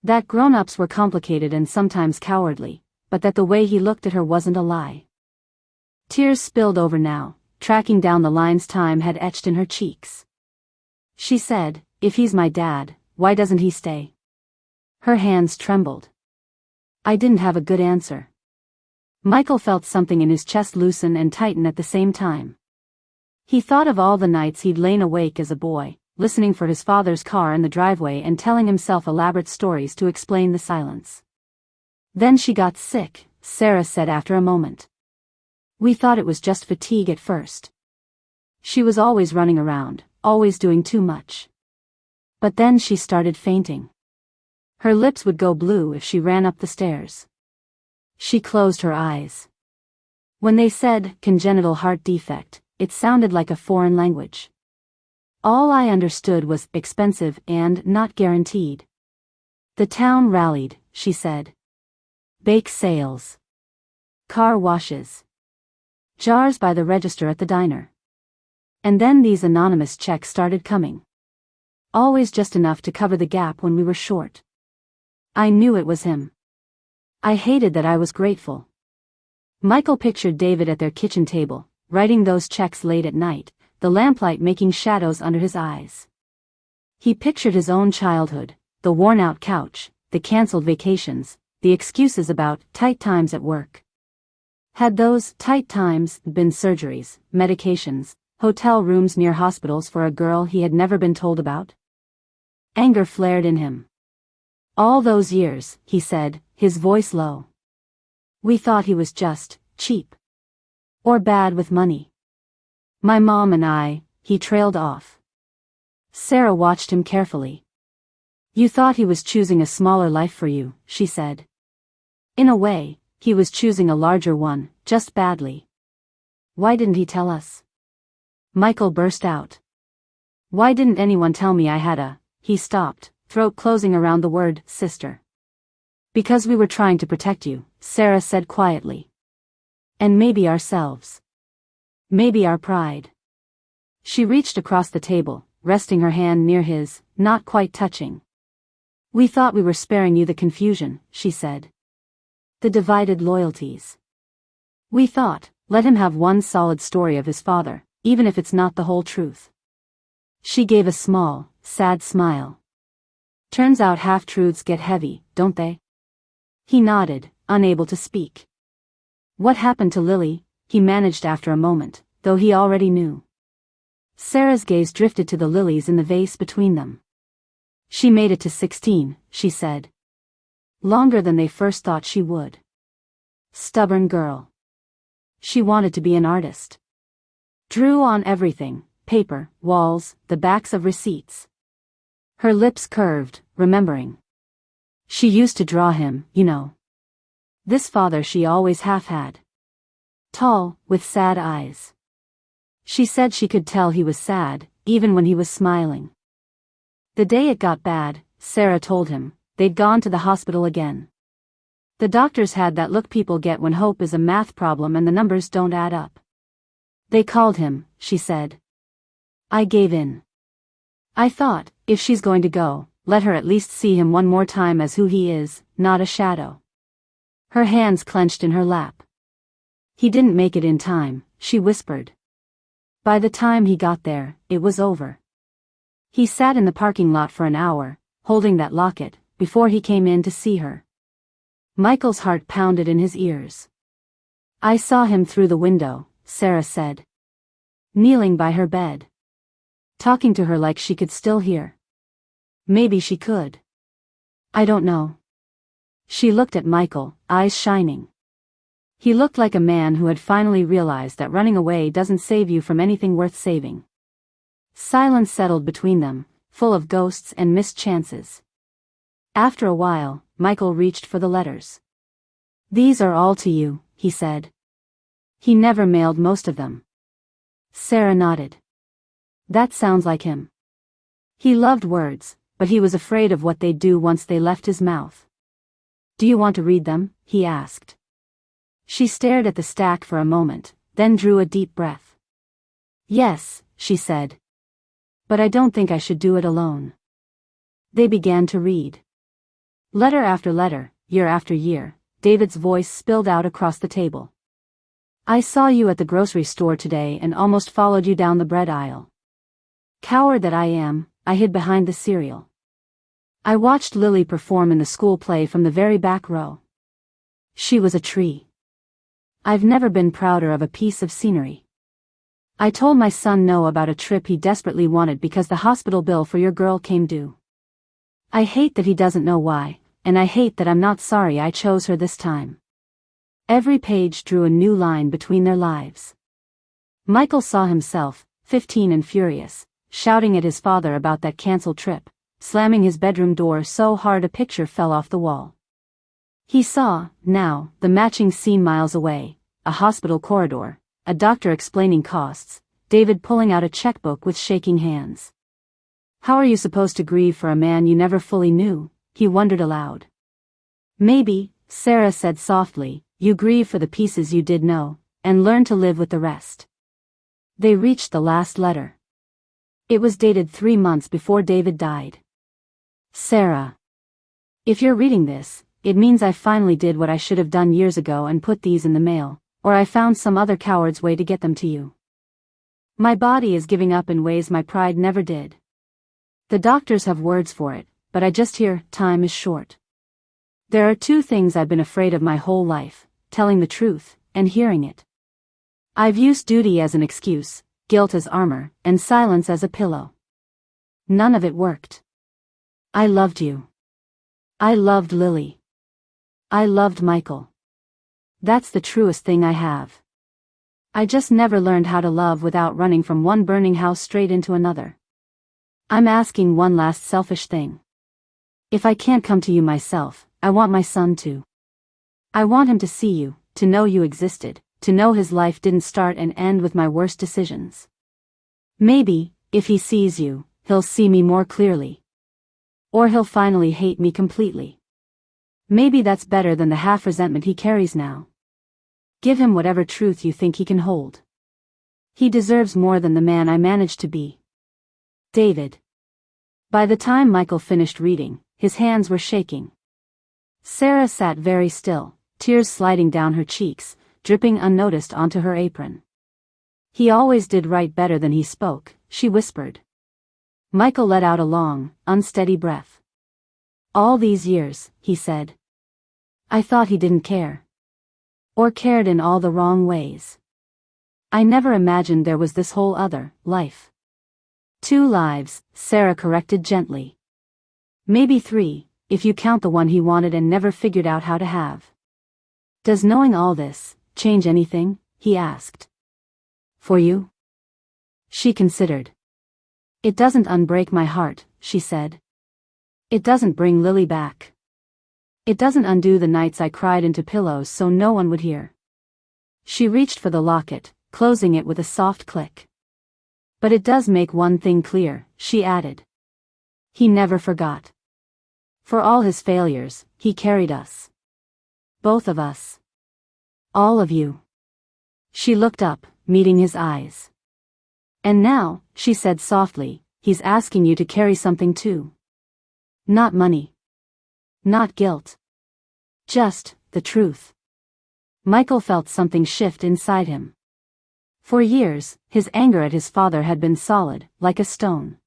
That grown-ups were complicated and sometimes cowardly, but that the way he looked at her wasn't a lie. Tears spilled over now, tracking down the lines time had etched in her cheeks. She said, if he's my dad, why doesn't he stay? Her hands trembled. I didn't have a good answer. Michael felt something in his chest loosen and tighten at the same time. He thought of all the nights he'd lain awake as a boy, listening for his father's car in the driveway and telling himself elaborate stories to explain the silence. Then she got sick, Sarah said after a moment. We thought it was just fatigue at first. She was always running around, always doing too much. But then she started fainting. Her lips would go blue if she ran up the stairs. She closed her eyes. When they said congenital heart defect, it sounded like a foreign language. All I understood was expensive and not guaranteed. The town rallied, she said. Bake sales. Car washes. Jars by the register at the diner. And then these anonymous checks started coming. Always just enough to cover the gap when we were short. I knew it was him. I hated that I was grateful. Michael pictured David at their kitchen table, writing those checks late at night, the lamplight making shadows under his eyes. He pictured his own childhood, the worn-out couch, the canceled vacations, the excuses about tight times at work. Had those tight times been surgeries, medications, hotel rooms near hospitals for a girl he had never been told about? Anger flared in him. All those years, he said, his voice low. We thought he was just cheap. Or bad with money. My mom and I, he trailed off. Sarah watched him carefully. You thought he was choosing a smaller life for you, she said. In a way, he was choosing a larger one, just badly. Why didn't he tell us? Michael burst out. Why didn't anyone tell me I had a... He stopped, throat closing around the word, sister. Because we were trying to protect you, Sarah said quietly. And maybe ourselves. Maybe our pride. She reached across the table, resting her hand near his, not quite touching. We thought we were sparing you the confusion, she said. The divided loyalties. We thought, let him have one solid story of his father, even if it's not the whole truth. She gave a small, sad smile. Turns out half-truths get heavy, don't they? He nodded, unable to speak. What happened to Lily? He managed after a moment, though he already knew. Sarah's gaze drifted to the lilies in the vase between them. She made it to 16, she said. Longer than they first thought she would. Stubborn girl. She wanted to be an artist. Drew on everything, paper, walls, the backs of receipts. Her lips curved, remembering. She used to draw him, you know. This father she always half had. Tall, with sad eyes. She said she could tell he was sad, even when he was smiling. The day it got bad, Sarah told him, they'd gone to the hospital again. The doctors had that look people get when hope is a math problem and the numbers don't add up. They called him, she said. I gave in. I thought, if she's going to go, let her at least see him one more time as who he is, not a shadow. Her hands clenched in her lap. He didn't make it in time, she whispered. By the time he got there, it was over. He sat in the parking lot for an hour, holding that locket, before he came in to see her. Michael's heart pounded in his ears. I saw him through the window, Sarah said. Kneeling by her bed. Talking to her like she could still hear. Maybe she could. I don't know. She looked at Michael, eyes shining. He looked like a man who had finally realized that running away doesn't save you from anything worth saving. Silence settled between them, full of ghosts and missed chances. After a while, Michael reached for the letters. These are all to you, he said. He never mailed most of them. Sarah nodded. That sounds like him. He loved words, but he was afraid of what they'd do once they left his mouth. Do you want to read them? He asked. She stared at the stack for a moment, then drew a deep breath. Yes, she said. But I don't think I should do it alone. They began to read. Letter after letter, year after year, David's voice spilled out across the table. I saw you at the grocery store today and almost followed you down the bread aisle. Coward that I am, I hid behind the cereal. I watched Lily perform in the school play from the very back row. She was a tree. I've never been prouder of a piece of scenery. I told my son no about a trip he desperately wanted because the hospital bill for your girl came due. I hate that he doesn't know why, and I hate that I'm not sorry I chose her this time. Every page drew a new line between their lives. Michael saw himself, 15 and furious, shouting at his father about that canceled trip, slamming his bedroom door so hard a picture fell off the wall. He saw, now, the matching scene miles away, a hospital corridor, a doctor explaining costs, David pulling out a checkbook with shaking hands. How are you supposed to grieve for a man you never fully knew? He wondered aloud. Maybe, Sarah said softly, you grieve for the pieces you did know, and learn to live with the rest. They reached the last letter. It was dated 3 months before David died. Sarah. If you're reading this, it means I finally did what I should have done years ago and put these in the mail, or I found some other coward's way to get them to you. My body is giving up in ways my pride never did. The doctors have words for it, but I just hear, time is short. There are 2 things I've been afraid of my whole life, telling the truth, and hearing it. I've used duty as an excuse, guilt as armor, and silence as a pillow. None of it worked. I loved you. I loved Lily. I loved Michael. That's the truest thing I have. I just never learned how to love without running from one burning house straight into another. I'm asking one last selfish thing. If I can't come to you myself, I want my son to. I want him to see you, to know you existed, to know his life didn't start and end with my worst decisions. Maybe, if he sees you, he'll see me more clearly. Or he'll finally hate me completely. Maybe that's better than the half-resentment he carries now. Give him whatever truth you think he can hold. He deserves more than the man I managed to be. David. By the time Michael finished reading, his hands were shaking. Sarah sat very still, tears sliding down her cheeks, dripping unnoticed onto her apron. He always did write better than he spoke, she whispered. Michael let out a long, unsteady breath. All these years, he said. I thought he didn't care. Or cared in all the wrong ways. I never imagined there was this whole other life. 2 lives, Sarah corrected gently. Maybe 3, if you count the one he wanted and never figured out how to have. Does knowing all this change anything? He asked. For you? She considered. It doesn't unbreak my heart, she said. It doesn't bring Lily back. It doesn't undo the nights I cried into pillows so no one would hear. She reached for the locket, closing it with a soft click. But it does make one thing clear, she added. He never forgot. For all his failures, he carried us. Both of us. All of you. She looked up, meeting his eyes. And now, she said softly, he's asking you to carry something too. Not money. Not guilt. Just, the truth. Michael felt something shift inside him. For years, his anger at his father had been solid, like a stone.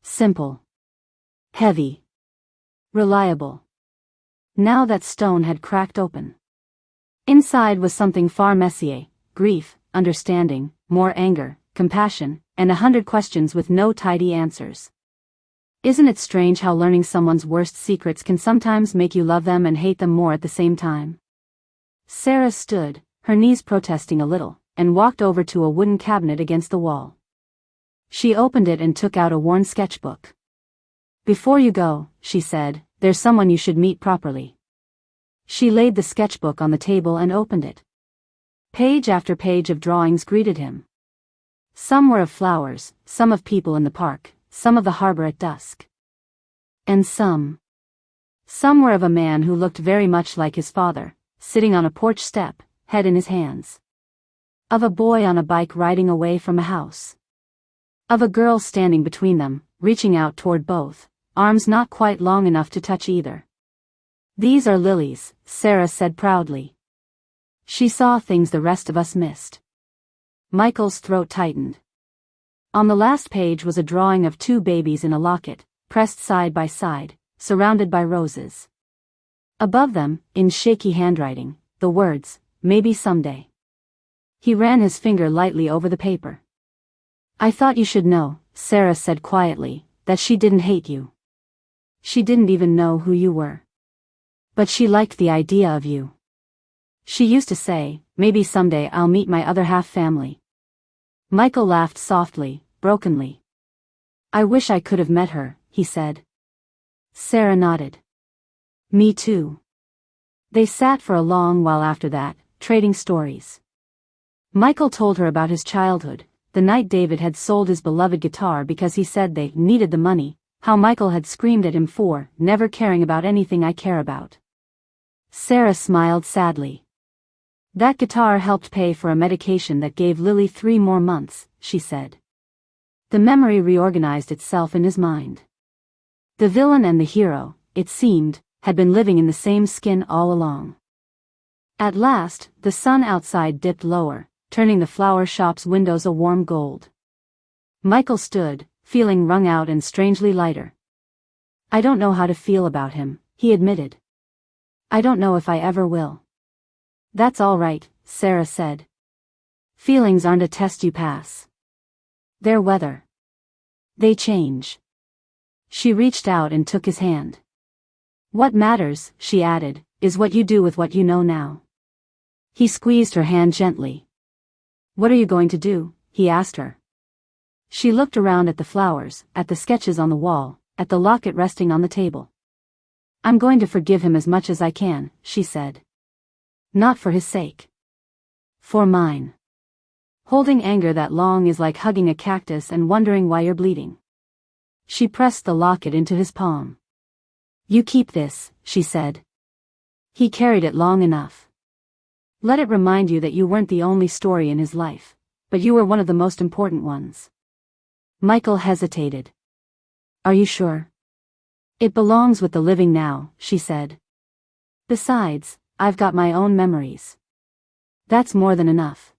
Simple. Heavy. Reliable. Now that stone had cracked open. Inside was something far messier, grief, understanding, more anger, compassion, and 100 questions with no tidy answers. Isn't it strange how learning someone's worst secrets can sometimes make you love them and hate them more at the same time? Sarah stood, her knees protesting a little, and walked over to a wooden cabinet against the wall. She opened it and took out a worn sketchbook. Before you go, she said, there's someone you should meet properly. She laid the sketchbook on the table and opened it. Page after page of drawings greeted him. Some were of flowers, some of people in the park, some of the harbor at dusk. And some were of a man who looked very much like his father, sitting on a porch step, head in his hands. Of a boy on a bike riding away from a house. Of a girl standing between them, reaching out toward both, arms not quite long enough to touch either. These are Lily's, Sarah said proudly. She saw things the rest of us missed. Michael's throat tightened. On the last page was a drawing of 2 babies in a locket, pressed side by side, surrounded by roses. Above them, in shaky handwriting, the words, maybe someday. He ran his finger lightly over the paper. I thought you should know, Sarah said quietly, that she didn't hate you. She didn't even know who you were. But she liked the idea of you. She used to say, maybe someday I'll meet my other half family. Michael laughed softly, brokenly. I wish I could have met her, he said. Sarah nodded. Me too. They sat for a long while after that, trading stories. Michael told her about his childhood, the night David had sold his beloved guitar because he said they needed the money, how Michael had screamed at him for never caring about anything I care about. Sarah smiled sadly. That guitar helped pay for a medication that gave Lily 3 more months, she said. The memory reorganized itself in his mind. The villain and the hero, it seemed, had been living in the same skin all along. At last, the sun outside dipped lower, turning the flower shop's windows a warm gold. Michael stood, feeling wrung out and strangely lighter. I don't know how to feel about him, he admitted. I don't know if I ever will. That's all right, Sarah said. Feelings aren't a test you pass. They're weather. They change. She reached out and took his hand. What matters, she added, is what you do with what you know now. He squeezed her hand gently. What are you going to do? He asked her. She looked around at the flowers, at the sketches on the wall, at the locket resting on the table. I'm going to forgive him as much as I can, she said. Not for his sake. For mine. Holding anger that long is like hugging a cactus and wondering why you're bleeding. She pressed the locket into his palm. You keep this, she said. He carried it long enough. Let it remind you that you weren't the only story in his life, but you were one of the most important ones. Michael hesitated. Are you sure? It belongs with the living now, she said. Besides, I've got my own memories. That's more than enough.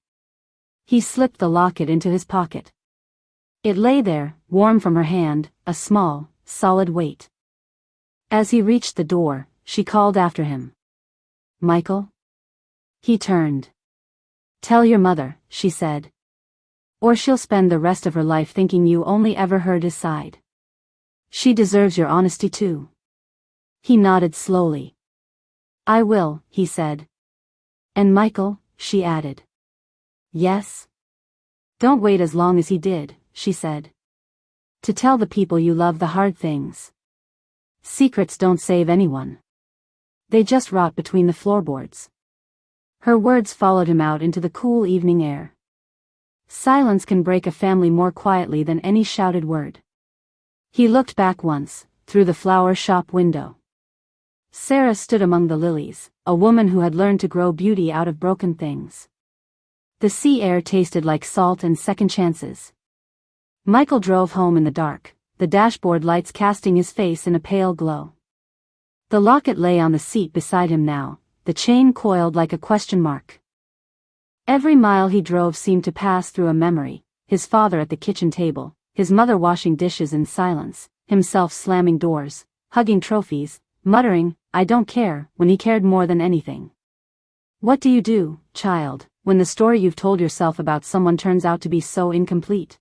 He slipped the locket into his pocket. It lay there, warm from her hand, a small, solid weight. As he reached the door, she called after him. Michael? He turned. Tell your mother, she said. Or she'll spend the rest of her life thinking you only ever heard his side. She deserves your honesty too. He nodded slowly. I will, he said. And Michael, she added. Yes? Don't wait as long as he did, she said. To tell the people you love the hard things. Secrets don't save anyone. They just rot between the floorboards. Her words followed him out into the cool evening air. Silence can break a family more quietly than any shouted word. He looked back once, through the flower shop window. Sarah stood among the lilies, a woman who had learned to grow beauty out of broken things. The sea air tasted like salt and second chances. Michael drove home in the dark, the dashboard lights casting his face in a pale glow. The locket lay on the seat beside him now, the chain coiled like a question mark. Every mile he drove seemed to pass through a memory, his father at the kitchen table, his mother washing dishes in silence, himself slamming doors, hugging trophies, muttering, I don't care, when he cared more than anything. What do you do, child, when the story you've told yourself about someone turns out to be so incomplete?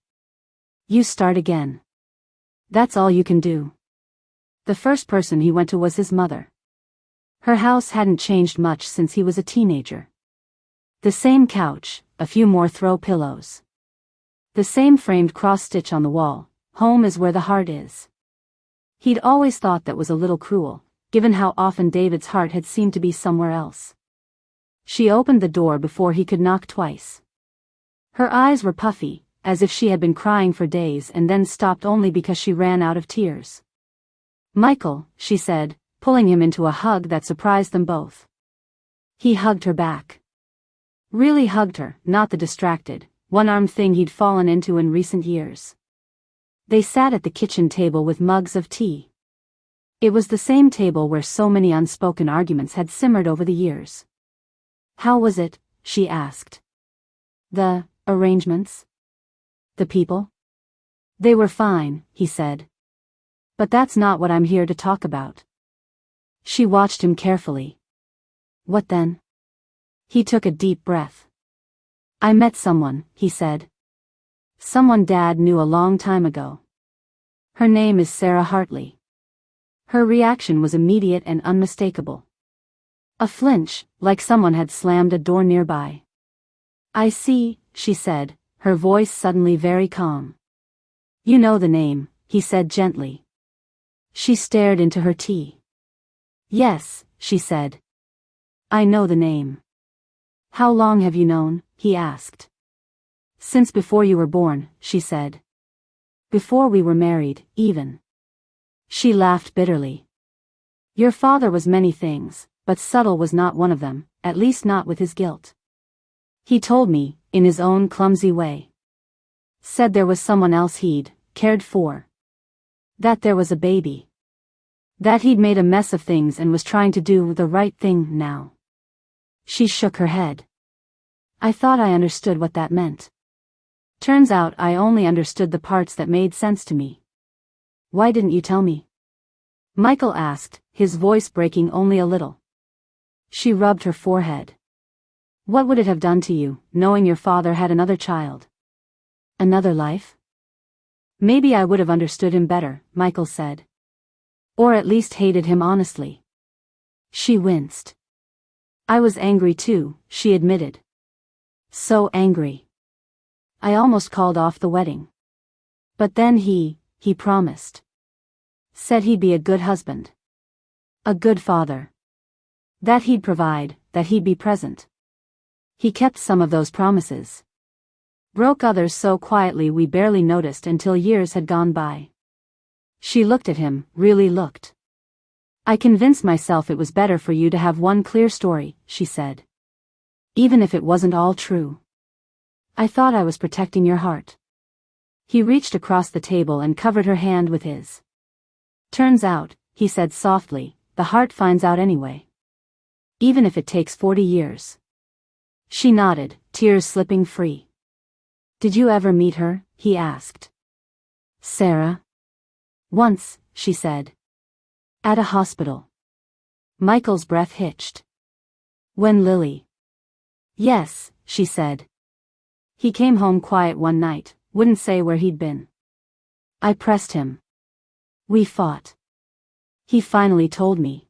You start again. That's all you can do. The first person he went to was his mother. Her house hadn't changed much since he was a teenager. The same couch, a few more throw pillows. The same framed cross-stitch on the wall, home is where the heart is. He'd always thought that was a little cruel, given how often David's heart had seemed to be somewhere else. She opened the door before he could knock twice. Her eyes were puffy, as if she had been crying for days and then stopped only because she ran out of tears. Michael, she said, pulling him into a hug that surprised them both. He hugged her back. Really hugged her, not the distracted, one-armed thing he'd fallen into in recent years. They sat at the kitchen table with mugs of tea. It was the same table where so many unspoken arguments had simmered over the years. How was it? She asked. The arrangements? The people? They were fine, he said. But that's not what I'm here to talk about. She watched him carefully. What then? He took a deep breath. I met someone, he said. Someone Dad knew a long time ago. Her name is Sarah Hartley. Her reaction was immediate and unmistakable. A flinch, like someone had slammed a door nearby. I see, she said, her voice suddenly very calm. You know the name, he said gently. She stared into her tea. Yes, she said. I know the name. How long have you known? He asked. Since before you were born, she said. Before we were married, even. She laughed bitterly. Your father was many things, but subtle was not one of them, at least not with his guilt. He told me, in his own clumsy way. Said there was someone else he'd cared for. That there was a baby. That he'd made a mess of things and was trying to do the right thing now. She shook her head. I thought I understood what that meant. Turns out I only understood the parts that made sense to me. Why didn't you tell me? Michael asked, his voice breaking only a little. She rubbed her forehead. What would it have done to you, knowing your father had another child? Another life? Maybe I would have understood him better, Michael said. Or at least hated him honestly. She winced. I was angry too, she admitted. So angry. I almost called off the wedding. But then he promised. Said he'd be a good husband. A good father. That he'd provide, that he'd be present. He kept some of those promises. Broke others so quietly we barely noticed until years had gone by. She looked at him, really looked. I convinced myself it was better for you to have one clear story, she said. Even if it wasn't all true. I thought I was protecting your heart. He reached across the table and covered her hand with his. Turns out, he said softly, the heart finds out anyway. Even if it takes 40 years. She nodded, tears slipping free. Did you ever meet her? He asked. Sarah? Once, she said. At a hospital. Michael's breath hitched. When Lily? Yes, she said. He came home quiet one night, wouldn't say where he'd been. I pressed him. We fought. He finally told me.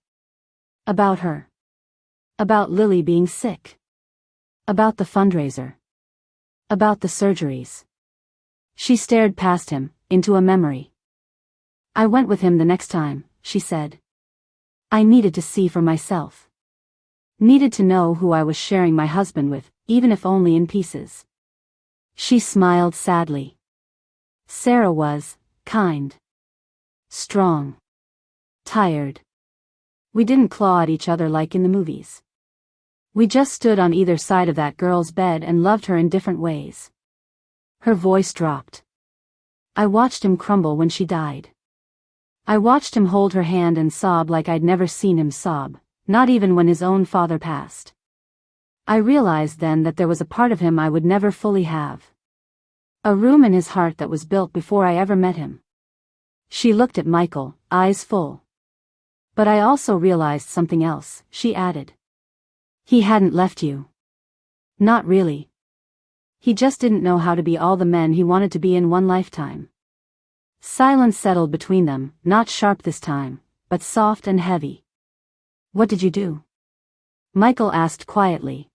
About her. About Lily being sick. About the fundraiser. About the surgeries. She stared past him, into a memory. I went with him the next time, she said. I needed to see for myself. Needed to know who I was sharing my husband with, even if only in pieces. She smiled sadly. Sarah was kind. Strong. Tired. We didn't claw at each other like in the movies. We just stood on either side of that girl's bed and loved her in different ways. Her voice dropped. I watched him crumble when she died. I watched him hold her hand and sob like I'd never seen him sob, not even when his own father passed. I realized then that there was a part of him I would never fully have. A room in his heart that was built before I ever met him. She looked at Michael, eyes full. But I also realized something else, she added. He hadn't left you. Not really. He just didn't know how to be all the men he wanted to be in one lifetime. Silence settled between them, not sharp this time, but soft and heavy. What did you do? Michael asked quietly.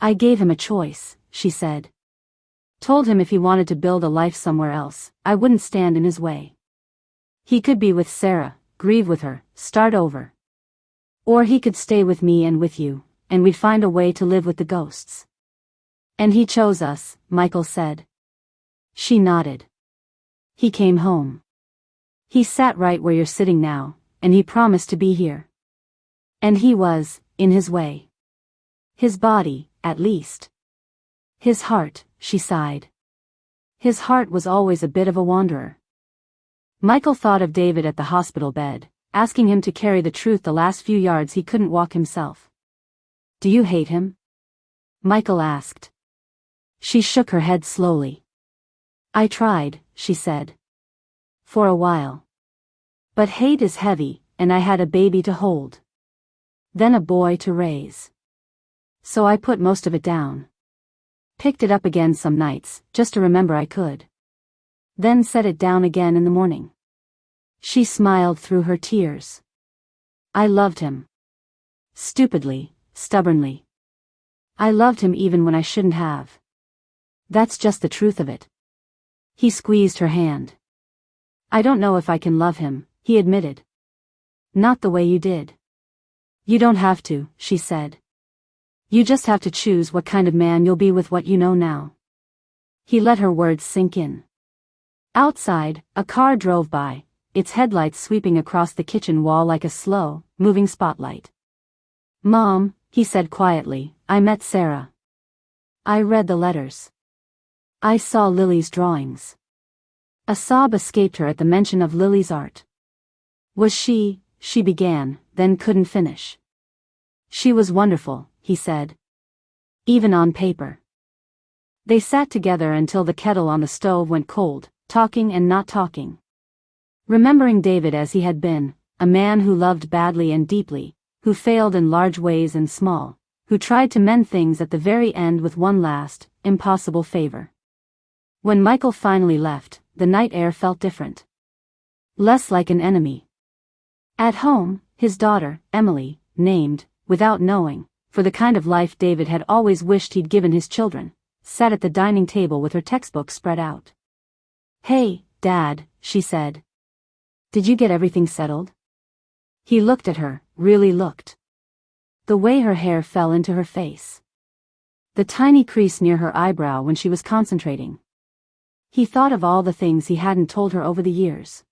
I gave him a choice, she said. Told him if he wanted to build a life somewhere else, I wouldn't stand in his way. He could be with Sarah, grieve with her, start over. Or he could stay with me and with you, and we'd find a way to live with the ghosts. And he chose us, Michael said. She nodded. He came home. He sat right where you're sitting now, and he promised to be here. And he was, in his way. His body, at least. His heart, she sighed. His heart was always a bit of a wanderer. Michael thought of David at the hospital bed, asking him to carry the truth the last few yards he couldn't walk himself. Do you hate him? Michael asked. She shook her head slowly. I tried, she said. For a while. But hate is heavy, and I had a baby to hold. Then a boy to raise. So I put most of it down. Picked it up again some nights, just to remember I could. Then set it down again in the morning. She smiled through her tears. I loved him. Stupidly, stubbornly. I loved him even when I shouldn't have. That's just the truth of it. He squeezed her hand. I don't know if I can love him, he admitted. Not the way you did. You don't have to, she said. You just have to choose what kind of man you'll be with what you know now. He let her words sink in. Outside, a car drove by, its headlights sweeping across the kitchen wall like a slow, moving spotlight. Mom, he said quietly, I met Sarah. I read the letters. I saw Lily's drawings. A sob escaped her at the mention of Lily's art. Was she began, then couldn't finish. She was wonderful, he said. Even on paper. They sat together until the kettle on the stove went cold, talking and not talking. Remembering David as he had been, a man who loved badly and deeply, who failed in large ways and small, who tried to mend things at the very end with one last, impossible favor. When Michael finally left, the night air felt different. Less like an enemy. At home, his daughter, Emily, named, without knowing, for the kind of life David had always wished he'd given his children, sat at the dining table with her textbook spread out. "Hey, Dad," she said. "Did you get everything settled?" He looked at her, really looked. The way her hair fell into her face. The tiny crease near her eyebrow when she was concentrating. He thought of all the things he hadn't told her over the years.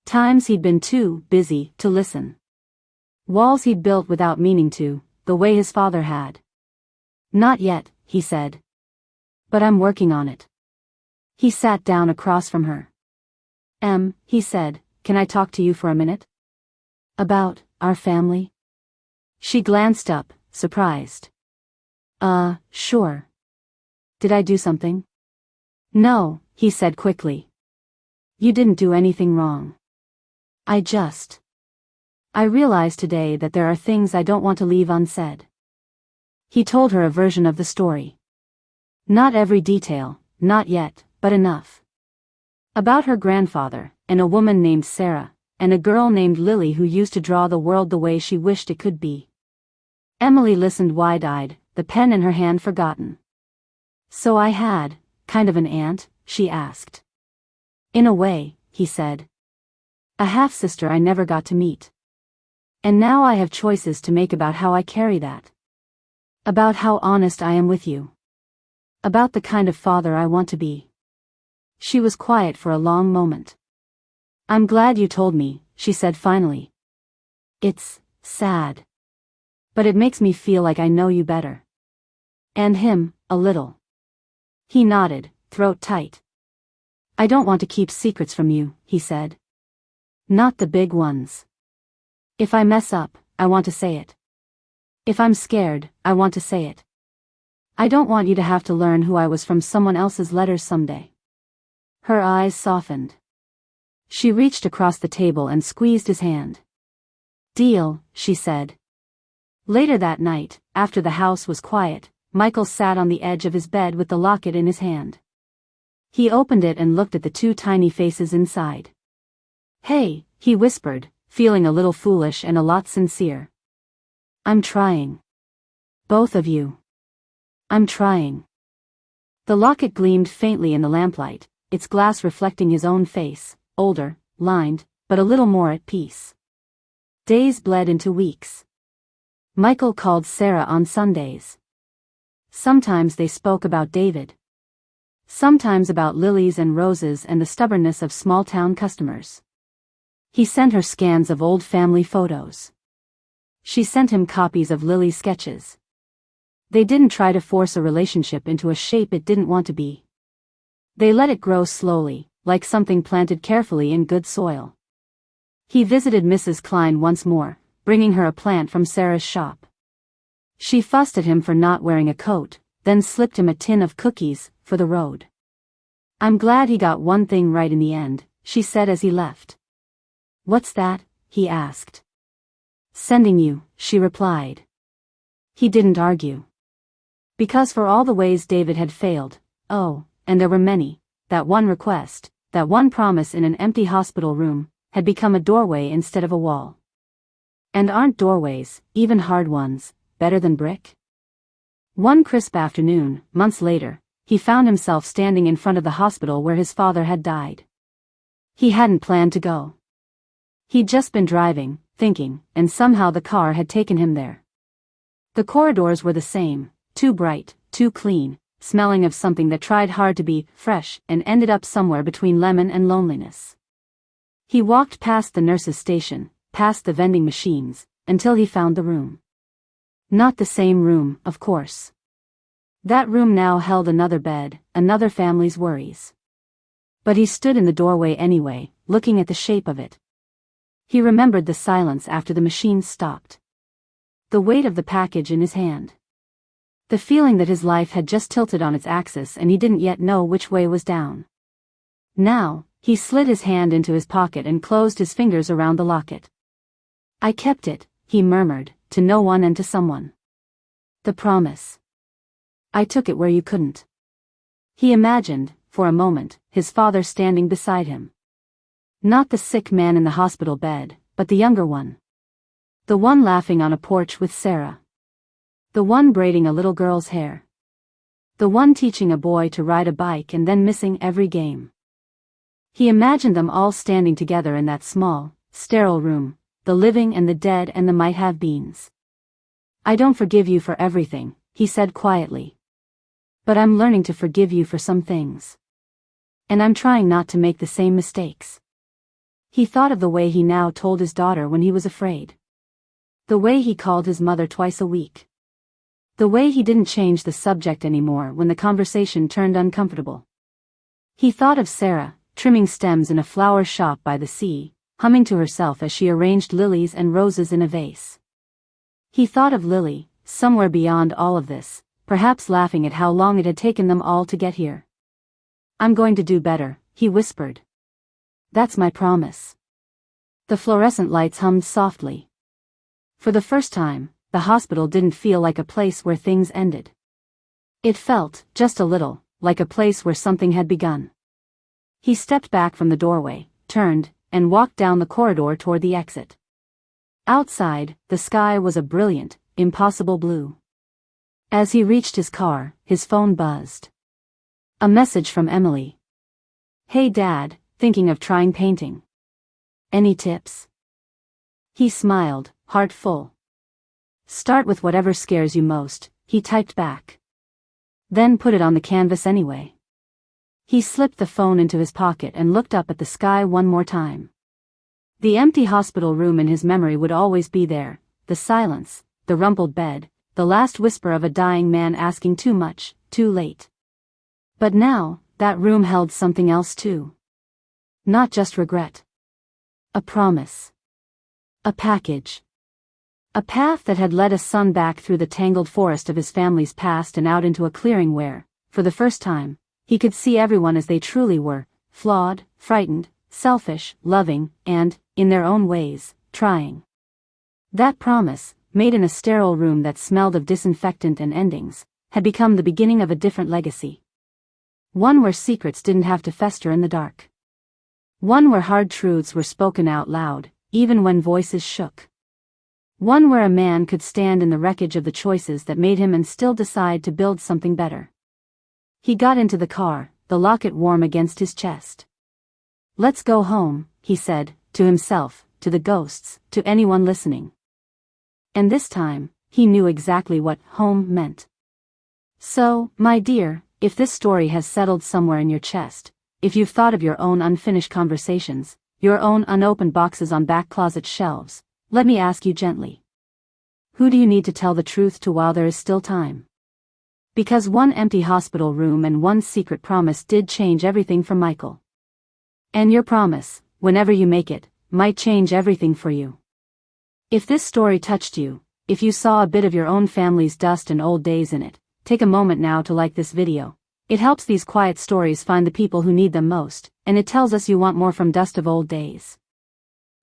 Times he'd been too busy to listen. Walls he'd built without meaning to, the way his father had. "Not yet," he said. "But I'm working on it." He sat down across from her. He said, "Can I talk to you for a minute?" "About our family?" She glanced up, surprised. Sure. Did I do something?" "No," he said quickly. "You didn't do anything wrong. I realize today that there are things I don't want to leave unsaid." He told her a version of the story. Not every detail, not yet, but enough. About her grandfather, and a woman named Sarah, and a girl named Lily who used to draw the world the way she wished it could be. Emily listened wide-eyed, the pen in her hand forgotten. "So I had, kind of an aunt?" she asked. "In a way," he said. "A half-sister I never got to meet. And now I have choices to make about how I carry that. About how honest I am with you. About the kind of father I want to be." She was quiet for a long moment. "I'm glad you told me," she said finally. "It's sad. But it makes me feel like I know you better. And him, a little." He nodded, throat tight. "I don't want to keep secrets from you," he said. "Not the big ones. If I mess up, I want to say it. If I'm scared, I want to say it. I don't want you to have to learn who I was from someone else's letters someday." Her eyes softened. She reached across the table and squeezed his hand. "Deal," she said. Later that night, after the house was quiet, Michael sat on the edge of his bed with the locket in his hand. He opened it and looked at the two tiny faces inside. "Hey," he whispered, feeling a little foolish and a lot sincere. "I'm trying. Both of you. I'm trying." The locket gleamed faintly in the lamplight, its glass reflecting his own face, older, lined, but a little more at peace. Days bled into weeks. Michael called Sarah on Sundays. Sometimes they spoke about David. Sometimes about lilies and roses and the stubbornness of small-town customers. He sent her scans of old family photos. She sent him copies of Lily's sketches. They didn't try to force a relationship into a shape it didn't want to be. They let it grow slowly, like something planted carefully in good soil. He visited Mrs. Klein once more, bringing her a plant from Sarah's shop. She fussed at him for not wearing a coat, then slipped him a tin of cookies, for the road. "I'm glad he got one thing right in the end," she said as he left. "What's that?" he asked. "Sending you," she replied. He didn't argue. Because for all the ways David had failed, and there were many, that one request, that one promise in an empty hospital room, had become a doorway instead of a wall. And aren't doorways, even hard ones, better than brick? One crisp afternoon, months later, he found himself standing in front of the hospital where his father had died. He hadn't planned to go. He'd just been driving, thinking, and somehow the car had taken him there. The corridors were the same, too bright, too clean, smelling of something that tried hard to be fresh and ended up somewhere between lemon and loneliness. He walked past the nurse's station, past the vending machines, until he found the room. Not the same room, of course. That room now held another bed, another family's worries. But he stood in the doorway anyway, looking at the shape of it. He remembered the silence after the machines stopped. The weight of the package in his hand. The feeling that his life had just tilted on its axis and he didn't yet know which way was down. Now, he slid his hand into his pocket and closed his fingers around the locket. "I kept it," he murmured, "to no one and to someone. The promise. I took it where you couldn't." He imagined, for a moment, his father standing beside him. Not the sick man in the hospital bed, but the younger one. The one laughing on a porch with Sarah. The one braiding a little girl's hair. The one teaching a boy to ride a bike and then missing every game. He imagined them all standing together in that small, sterile room, the living and the dead and the might-have-beens. "I don't forgive you for everything," he said quietly. "But I'm learning to forgive you for some things. And I'm trying not to make the same mistakes." He thought of the way he now told his daughter when he was afraid. The way he called his mother twice a week. The way he didn't change the subject anymore when the conversation turned uncomfortable. He thought of Sarah, trimming stems in a flower shop by the sea, humming to herself as she arranged lilies and roses in a vase. He thought of Lily, somewhere beyond all of this, perhaps laughing at how long it had taken them all to get here. "I'm going to do better," he whispered. "That's my promise." The fluorescent lights hummed softly. For the first time, the hospital didn't feel like a place where things ended. It felt, just a little, like a place where something had begun. He stepped back from the doorway, turned, and walked down the corridor toward the exit. Outside, the sky was a brilliant, impossible blue. As he reached his car, his phone buzzed. A message from Emily. "Hey Dad, thinking of trying painting. Any tips?" He smiled, heart full. "Start with whatever scares you most," he typed back. "Then put it on the canvas anyway." He slipped the phone into his pocket and looked up at the sky one more time. The empty hospital room in his memory would always be there, the silence, the rumpled bed, the last whisper of a dying man asking too much, too late. But now, that room held something else too. Not just regret. A promise. A package. A path that had led a son back through the tangled forest of his family's past and out into a clearing where, for the first time, he could see everyone as they truly were, flawed, frightened, selfish, loving, and, in their own ways, trying. That promise, made in a sterile room that smelled of disinfectant and endings, had become the beginning of a different legacy. One where secrets didn't have to fester in the dark. One where hard truths were spoken out loud, even when voices shook. One where a man could stand in the wreckage of the choices that made him and still decide to build something better. He got into the car, the locket warm against his chest. "Let's go home," he said, to himself, to the ghosts, to anyone listening. And this time, he knew exactly what home meant. So, my dear, if this story has settled somewhere in your chest, if you've thought of your own unfinished conversations, your own unopened boxes on back closet shelves, let me ask you gently. Who do you need to tell the truth to while there is still time? Because one empty hospital room and one secret promise did change everything for Michael. And your promise, whenever you make it, might change everything for you. If this story touched you, if you saw a bit of your own family's dust and old days in it, take a moment now to like this video. It helps these quiet stories find the people who need them most, and it tells us you want more from Dust of Old Days.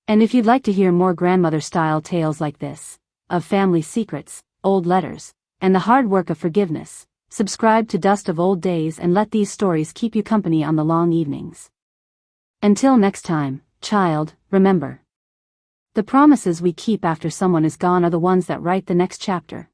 And if you'd like to hear more grandmother-style tales like this, of family secrets, old letters, and the hard work of forgiveness, subscribe to Dust of Old Days and let these stories keep you company on the long evenings. Until next time, child, remember. The promises we keep after someone is gone are the ones that write the next chapter.